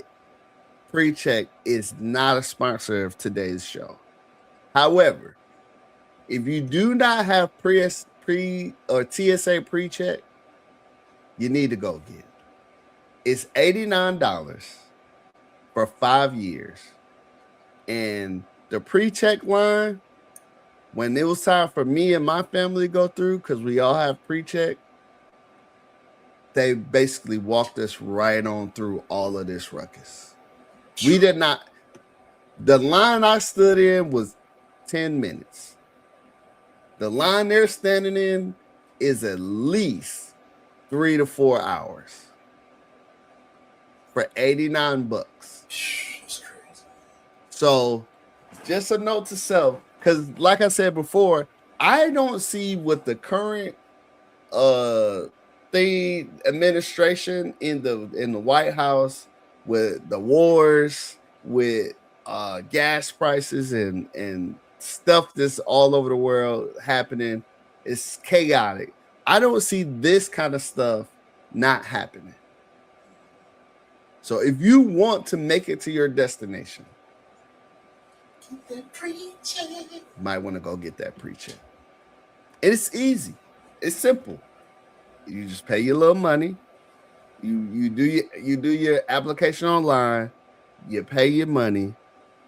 pre-check is not a sponsor of today's show. However, if you do not have pre or TSA pre-check, you need to go get it. It's $89 for 5 years. And the pre-check line, when it was time for me and my family to go through, because we all have pre-check, they basically walked us right on through all of this ruckus. We did not. The line I stood in was 10 minutes. The line they're standing in is at least 3 to 4 hours for $89. That's crazy. So just a note to self, because like I said before, I don't see what the current thing administration in the White House with the wars, with gas prices and stuff that's all over the world happening. It's chaotic. I don't see this kind of stuff not happening. So if you want to make it to your destination, the pre-check. You might want to go get that pre-check. And it's easy. It's simple. You just pay your little money. You do your application online. You pay your money.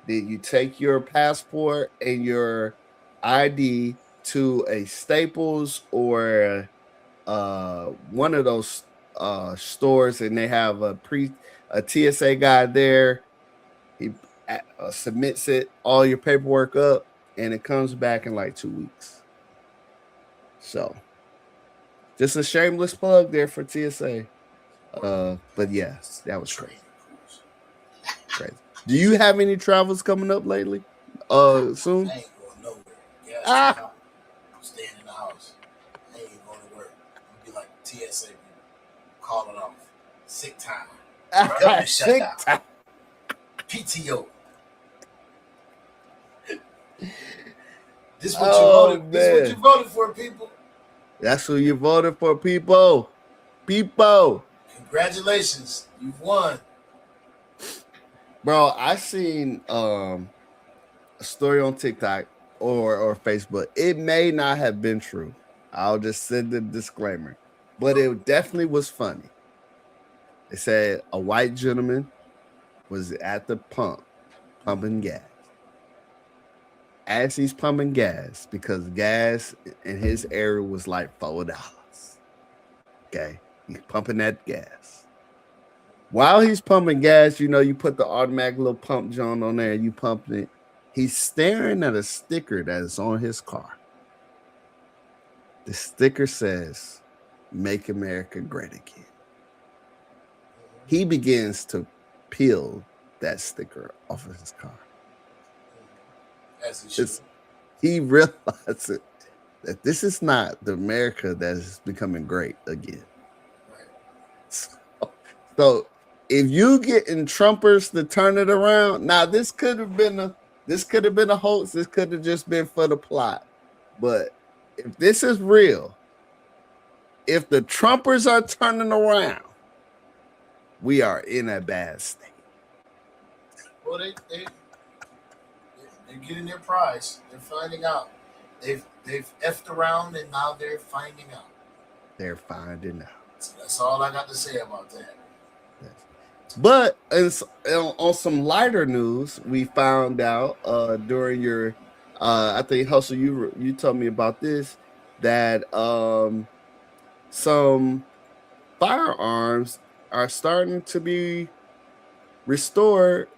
Then you take your passport and your ID to a Staples or one of those stores, and they have a TSA guy there. He submits it, all your paperwork up, and it comes back in like 2 weeks. So, just a shameless plug there for TSA. But yes, that was crazy. Crazy. Do you have any travels coming up lately? Soon? I ain't going nowhere. Yeah, I'm staying in the house. I ain't going to work. I'm gonna be like TSA people. Call it off. Sick time. Government Sick shutdown. time. PTO. This what you voted. This what you voted for, people. That's who you voted for, people. People. Congratulations, you've won. Bro, I seen a story on TikTok or Facebook. It may not have been true. I'll just send the disclaimer, but it definitely was funny. It said a white gentleman was at the pump pumping gas. As he's pumping gas, because gas in his area was like $4. Okay, he's pumping that gas. While he's pumping gas, you put the automatic little pump joint on there and you pump it. He's staring at a sticker that is on his car. The sticker says, "Make America Great Again." He begins to peel that sticker off of his car. As he should. He realizes that this is not the America that is becoming great again. Right. So if you getting Trumpers to turn it around, now this could have been a hoax. This could have just been for the plot. But if this is real, if the Trumpers are turning around, we are in a bad state. Well, they're getting their prize. They're finding out. They've effed around and now they're finding out. They're finding out. So that's all I got to say about that. But on some lighter news, we found out during your, I think Hustle, you told me about this, that some firearms are starting to be restored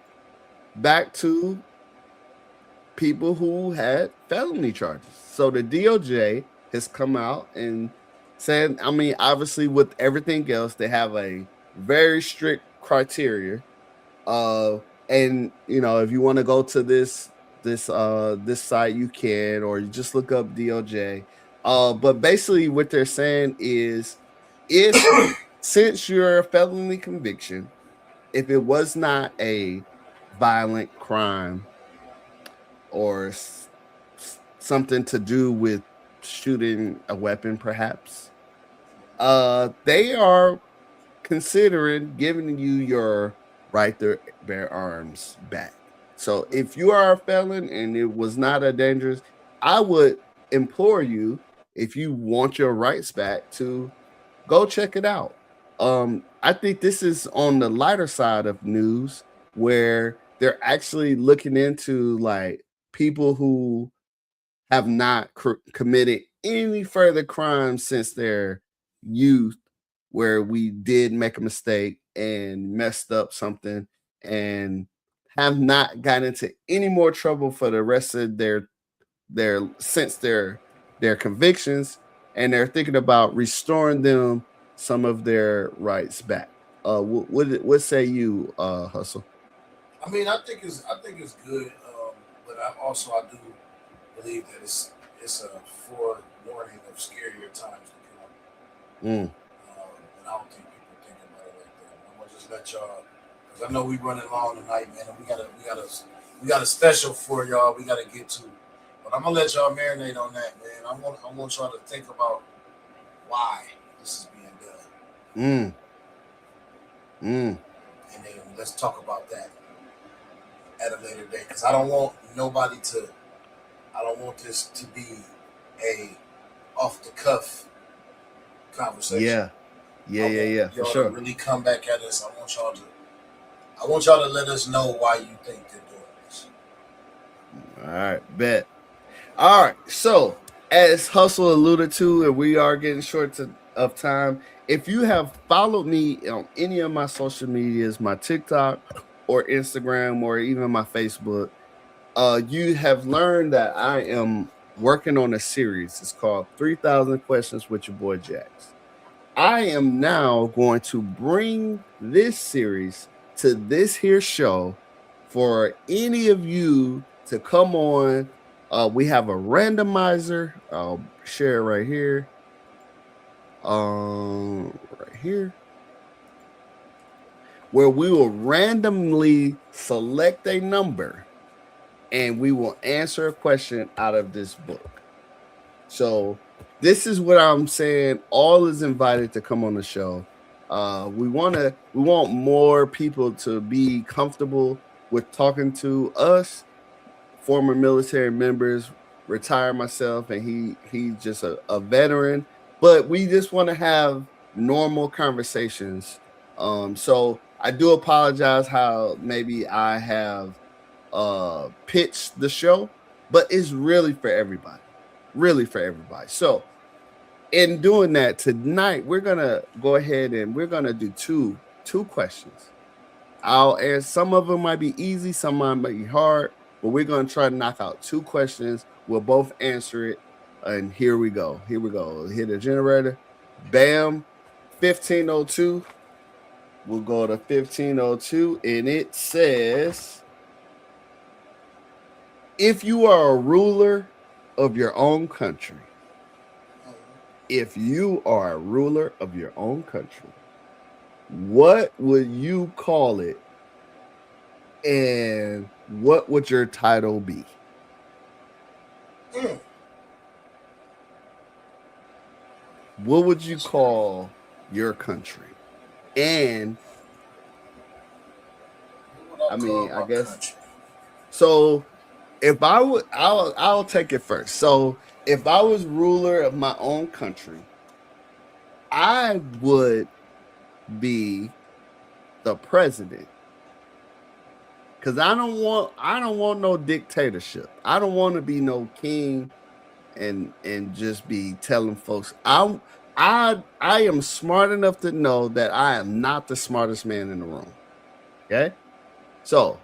back to people who had felony charges. So the DOJ has come out and said, I mean, obviously with everything else, they have a very strict criteria. And if you want to go to this site, you can, or you just look up DOJ. But basically what they're saying is, since your felony conviction, if it was not a violent crime or something to do with shooting a weapon, perhaps, they are considering giving you your right to bear arms back. So if you are a felon and it was not a dangerous, I would implore you, if you want your rights back, to go check it out. I think this is on the lighter side of news where they're actually looking into like people who have not committed any further crimes since their youth, where we did make a mistake and messed up something and have not gotten into any more trouble for the rest of their since their convictions, and they're thinking about restoring them some of their rights back. What say you, Hustle? I mean, I think it's good, but I do believe that it's a forewarning of scarier times to come. Mm, And I don't think people think about it like that. I'm gonna just let y'all, because I know we running long tonight, man, and we got a special for y'all. We gotta get to, but I'm gonna let y'all marinate on that, man. I want y'all to think about why this is being done, mm, mm. and then let's talk about that at a later date. Because I don't want this to be a off the cuff conversation. Yeah, yeah, I yeah, want yeah, for y'all to sure. really come back at us. I want y'all to let us know why you think they're doing this. All right, bet. All right. So, as Hustle alluded to, and we are getting of time, if you have followed me on any of my social medias, my TikTok or Instagram or even my Facebook, you have learned that I am working on a series. It's called 3,000 Questions with your boy Jax. I am now going to bring this series to this here show for any of you to come on. We have a randomizer. I'll share it right here. Right here, where we will randomly select a number and we will answer a question out of this book. So this is what I'm saying. All is invited to come on the show. We want more people to be comfortable with talking to us, former military members, retired myself, and he's just a veteran. But we just want to have normal conversations. So I do apologize how maybe I have pitched the show, but it's really for everybody. Really for everybody. So in doing that tonight, we're gonna go ahead and we're gonna do two questions. I'll answer. Some of them might be easy, some might be hard, but we're gonna try to knock out two questions. We'll both answer it, and here we go. Here we go. Hit the generator. Bam. 1502. We'll go to 1502, and it says, if you are a ruler of your own country, if you are a ruler of your own country, what would you call it, and what would your title be? Mm. What would you That's good. call your country? And What would I I call mean, I my guess country? so. If I would, I'll take it first. So if I was ruler of my own country, I would be the president, because I don't want no dictatorship. I don't want to be no king and just be telling folks. I am smart enough to know that I am not the smartest man in the room. Okay, so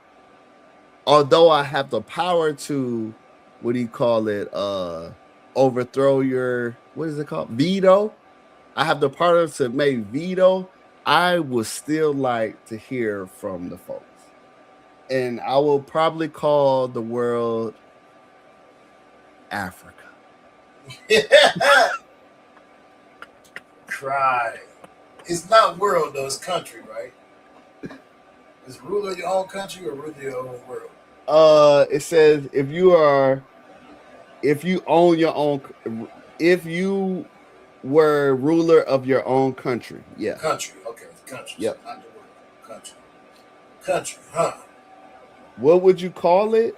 although I have the power to, what do you call it, overthrow your, what is it called, veto. I have the power to make veto. I would still like to hear from the folks, and I will probably call the world Africa. Try. It's not world though. It's country, right? Is ruler of your own country or ruler of your own world? It says if you own your own. if you were ruler of your own country, yeah. Country, okay, country, so Yep. not the word. Country. Country, huh? What would you call it,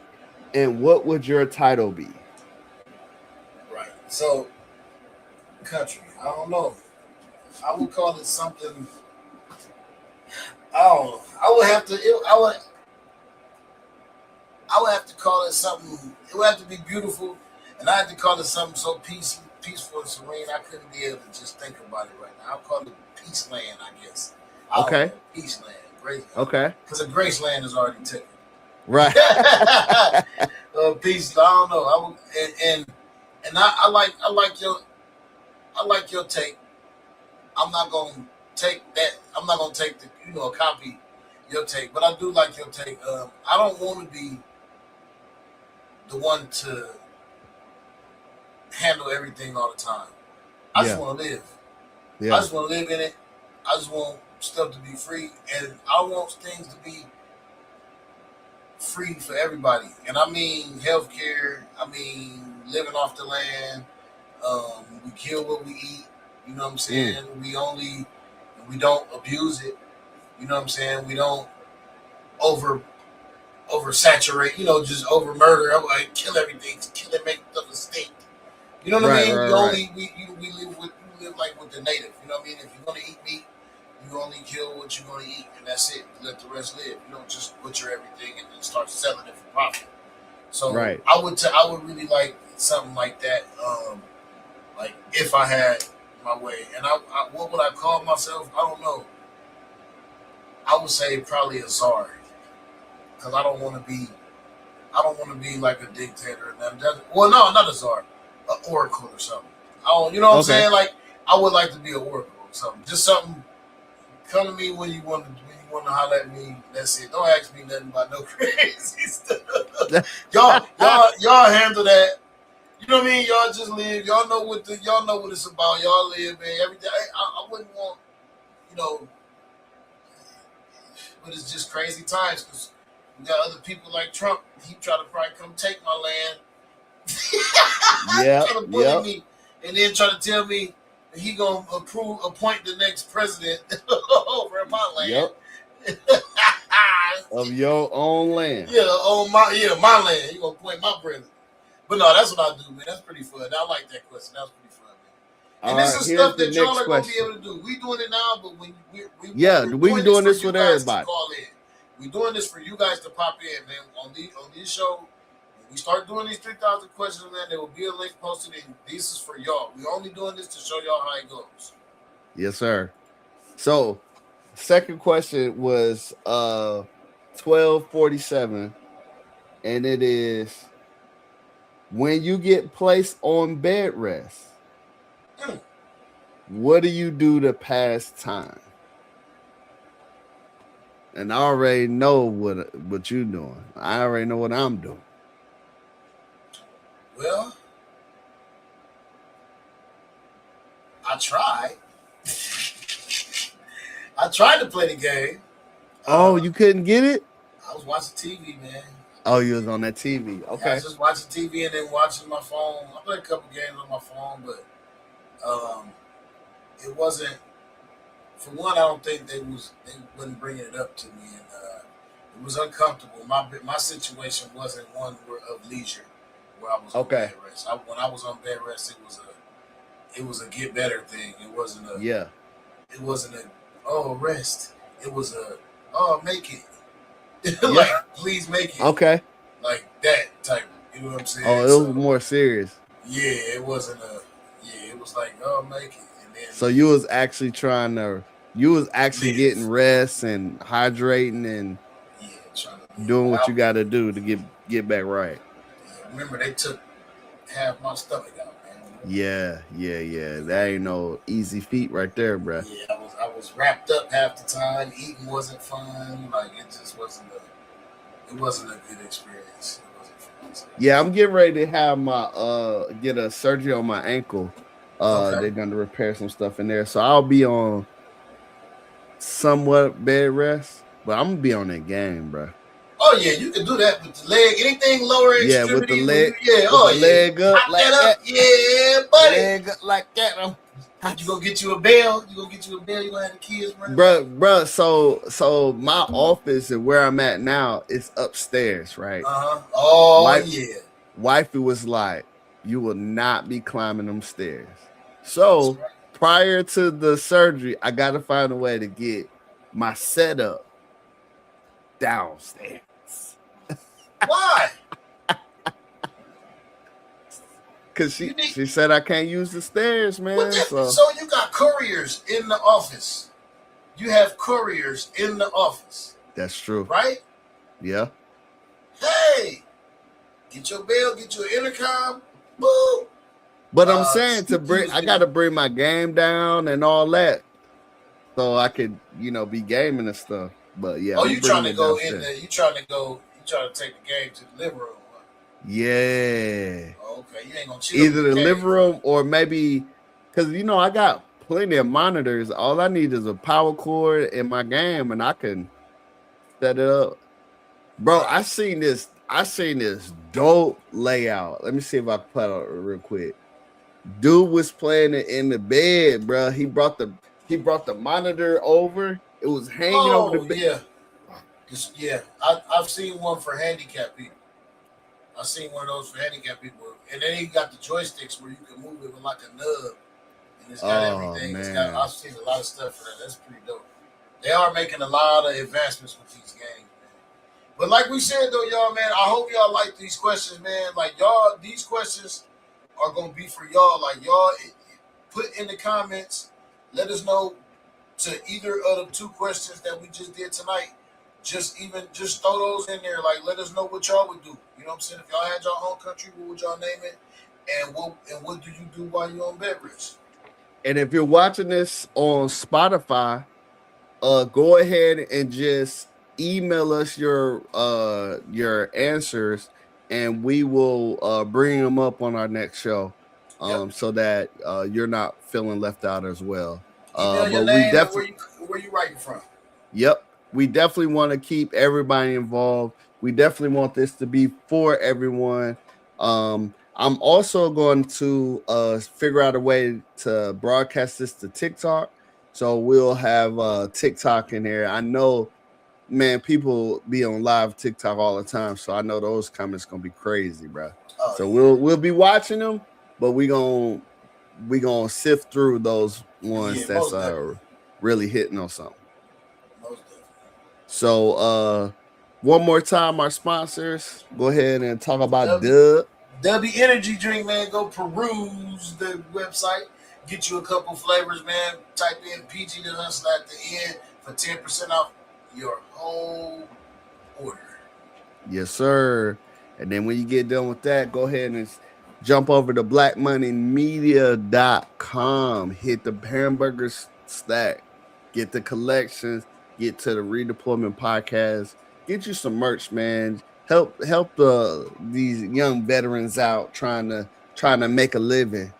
and what would your title be? Right. So, country, I don't know. I would call it something. I don't know. I would have to call it something. It would have to be beautiful, and I had to call it something so peaceful and serene. I couldn't be able to just think about it right now. I'll call it Peaceland, I guess. I don't Okay. know, Peaceland, Graceland, Okay. because the Graceland is already taken. Right. Peace. I don't know. I would, and I like your take. I'm not gonna take that. I'm not gonna take the copy your take, but I do like your take. I don't want to be the one to handle everything all the time. I just Yeah. want to live. I Yeah. just want to live in it. I just want stuff to be free, and I want things to be free for everybody. And I mean healthcare. I mean living off the land. We kill what we eat. You know what I'm saying? We don't abuse it. You know what I'm saying? We don't oversaturate. Just over murder. I'm like kill everything, kill it, make stuff a state. You know what I Right. mean? Right. We Right. only we live like with the native. You know what I mean? If you're gonna eat meat, you only kill what you're gonna eat, and that's it. You let the rest live. You don't just butcher everything and then start selling it for profit. So Right. I would really like something like that. Like if I had my way, and what would I call myself? I don't know. I would say probably a czar, because I don't want to be. I don't want to be like a dictator. Well, no, not a czar, an oracle or something. Oh, you know what I'm Okay. saying? Like I would like to be an oracle or something. Just something. Come to me when you want to holler at me. That's it. Don't ask me nothing about no crazy stuff. y'all handle that. You know what I mean? Y'all just live. Y'all know what it's about. Y'all live, man. Every day. I wouldn't want, you know, but it's just crazy times because we got other people like Trump. He try to probably come take my land. Yeah. Try to bully Yep. me, and then try to tell me that he gonna appoint the next president over my land. Yep. Of your own land. Yeah, my land. You gonna appoint my president? But no, that's what I do, man. That's pretty fun. I like that question. That's pretty fun, man. All And this right. is Here's stuff the that y'all next are gonna be question. able to do. We doing it now, but when Yeah, we doing this for with you guys everybody. to call in. We doing this for you guys to pop in, man. On this show, when we start doing these 3,000 questions, man, there will be a link posted, and this is for y'all. We only doing this to show y'all how it goes. Yes, sir. So, second question was 1247, and it is, when you get placed on bed rest, Mm. what do you do to pass time? And I already know what you're doing. I already know what I'm doing. Well, I tried. I tried to play the game. Oh, you couldn't get it? I was watching TV, man. Oh, you was on that TV. Yeah, I Okay. was just watching TV and then watching my phone. I played a couple games on my phone, but it wasn't. For one, I don't think they wasn't bringing it up to me, and it was uncomfortable. My situation wasn't one of leisure, where I was on Okay. bed rest. When I was on bed rest, it was a get better thing. It wasn't a Yeah. it wasn't a oh rest. It was a oh make it. Yeah. Like please make it. Okay. Like that type. You know what I'm saying? Oh, it was more serious. Yeah, it wasn't a. Yeah, it was like, oh, make it, and then So you was actually live. getting rest and hydrating and Yeah, trying to live. doing what you got to do to get back right. Remember, they took half my stomach out, man. Yeah. That ain't no easy feat right there, bruh. Yeah, I was wrapped up half the time. Eating wasn't fun. Like it just wasn't a. It wasn't a good experience. It wasn't fun. So. Yeah, I'm getting ready to have my get a surgery on my ankle. Okay. They're gonna repair some stuff in there, so I'll be on somewhat bed rest, but I'm gonna be on that game, bro. Oh Oh yeah, you can do that with the leg. Anything lower Yeah, with the extremity when leg, you with the leg up Hop like that that. up. Yeah, buddy. Leg up like that. You gonna get you a bell. You gonna get you a bell. You gonna have the kids running. Bruh. So my office and where I'm at now is upstairs, right? Oh Wife, yeah. wifey was like, "You will not be climbing them stairs." That's So right. prior to the surgery, I got to find a way to get my setup downstairs. Why? Cause You need she said I can't use the stairs, what man. the, So so you got couriers in the office. You have couriers in the office, that's true. right? Yeah. Hey, get your bell, get your intercom. Boo. But I'm saying CPUs I gotta bring my game down and all that. So I could, be gaming and stuff. But yeah, Oh, we you trying bringing to it go downstairs. in there? You trying to take the game to the living room? Huh? Yeah. Oh, okay, you ain't gonna chill. Either the living room or maybe because I got plenty of monitors. All I need is a power cord in my game and I can set it up. Bro, Right. I seen this dope layout. Let me see if I can put it out real quick. Dude was playing it in the bed, bro. He brought the monitor over. It was hanging over the Oh bed. yeah, yeah. I've seen one for handicapped people. I've seen one of those for handicapped people, and then he got the joysticks where you can move it with like a nub, and it's got everything. Man. I've seen a lot of stuff for that. That's pretty dope. They are making a lot of advancements with these games, man. But like we said though, y'all, man, I hope y'all like these questions, man. Like y'all, these questions are gonna be for y'all. Like y'all, put in the comments. Let us know to either of the two questions that we just did tonight. Just throw those in there. Like let us know what y'all would do. You know what I'm saying? If y'all had your own country, what would y'all name it? And what do you do while you're on bed rest? And if you're watching this on Spotify, go ahead and just email us your answers and we will bring them up on our next show. Yep. So that you're not feeling left out as well. Email your But we name and where you writing from. Yep. We definitely want to keep everybody involved. We definitely want this to be for everyone. I'm also going to figure out a way to broadcast this to TikTok. So we'll have TikTok in there. I know, man, people be on live TikTok all the time. So I know those comments gonna be crazy, bro. Oh, So yeah. we'll be watching them, but we gonna sift through those ones that's really hitting on something. Most definitely. So one more time, our sponsors. Go ahead and talk about W Energy Drink, man. Go peruse the website. Get you a couple flavors, man. Type in PG the Hustler at the end for 10% off your whole order. Yes, sir. And then when you get done with that, go ahead and jump over to blackmoneymedia.com. Hit the hamburger stack. Get the collections. Get to the Redeployment Podcast. Get you some merch, man. Help these young veterans out trying to make a living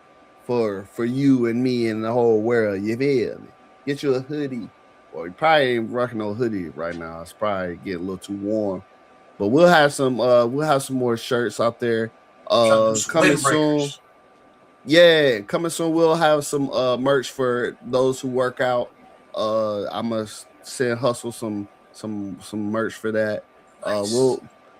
for you and me and the whole world. You feel me? Get you a hoodie. Well, you probably ain't rocking no hoodie right now. It's probably getting a little too warm. But we'll have some more shirts out there. Coming soon. Yeah, coming soon. We'll have some merch for those who work out. I must send Hustle some merch for that. Nice.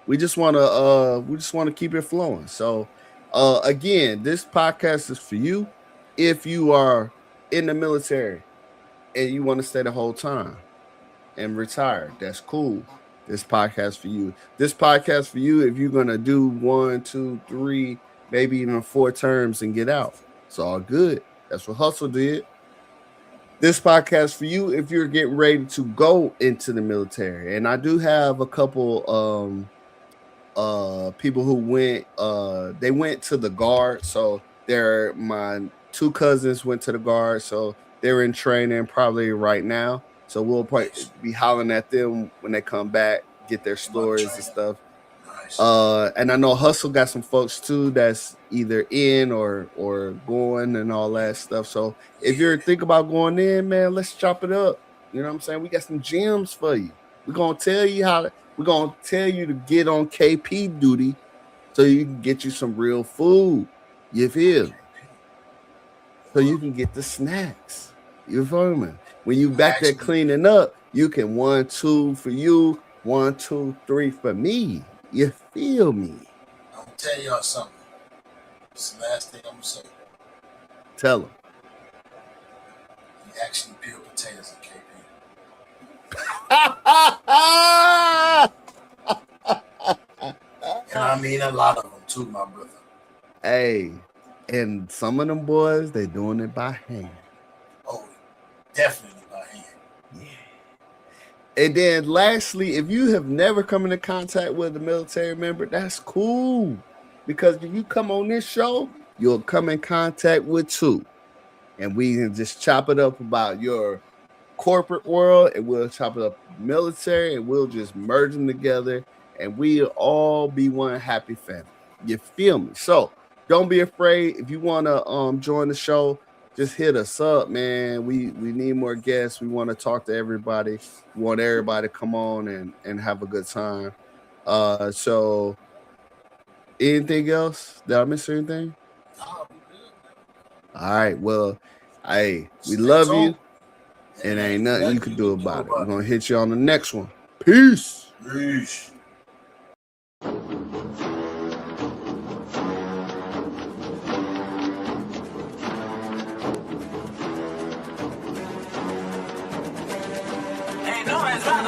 We just want to keep it flowing. So again, this podcast is for you if you are in the military and you want to stay the whole time and retire. That's cool. This podcast for you. This podcast for you if you're gonna do 1, 2, 3, maybe even 4 terms and get out. It's all good. That's what Hustle did. This podcast for you if you're getting ready to go into the military. And I do have a couple people who went they went to the guard. So my 2 cousins went to the guard. So they're in training probably right now. So we'll probably be hollering at them when they come back, get their stories and stuff. Nice. And I know Hustle got some folks too that's either in or going and all that stuff. So if you're thinking about going in, man, let's chop it up. You know what I'm saying? We got some gems for you. We're gonna tell you to get on KP duty so you can get you some real food. You feel? So you can get the snacks. You feel me? When you back there cleaning up, you can 1, 2 for you, 1, 2, 3 for me. You feel me? I'm gonna tell y'all something. It's the last thing I'm gonna say. Tell them. You actually peel potatoes in KP. And I mean a lot of them too, my brother. Hey, and some of them boys, they doing it by hand. Oh, definitely by hand. Yeah. And then lastly, if you have never come into contact with a military member, that's cool. Because if you come on this show, you'll come in contact with 2. And we can just chop it up about your corporate world, and we'll chop it up military, and we'll just merge them together, and we'll all be one happy family. You feel me? So don't be afraid. If you want to join the show, just hit us up, man. We need more guests. We want to talk to everybody. We want everybody to come on and have a good time. So anything else? Did I miss anything? Oh, we good, man. All right. Well, hey, we love you. And ain't nothing you can do about it. We're going to hit you on the next one. Peace. Peace. Ain't no, it's not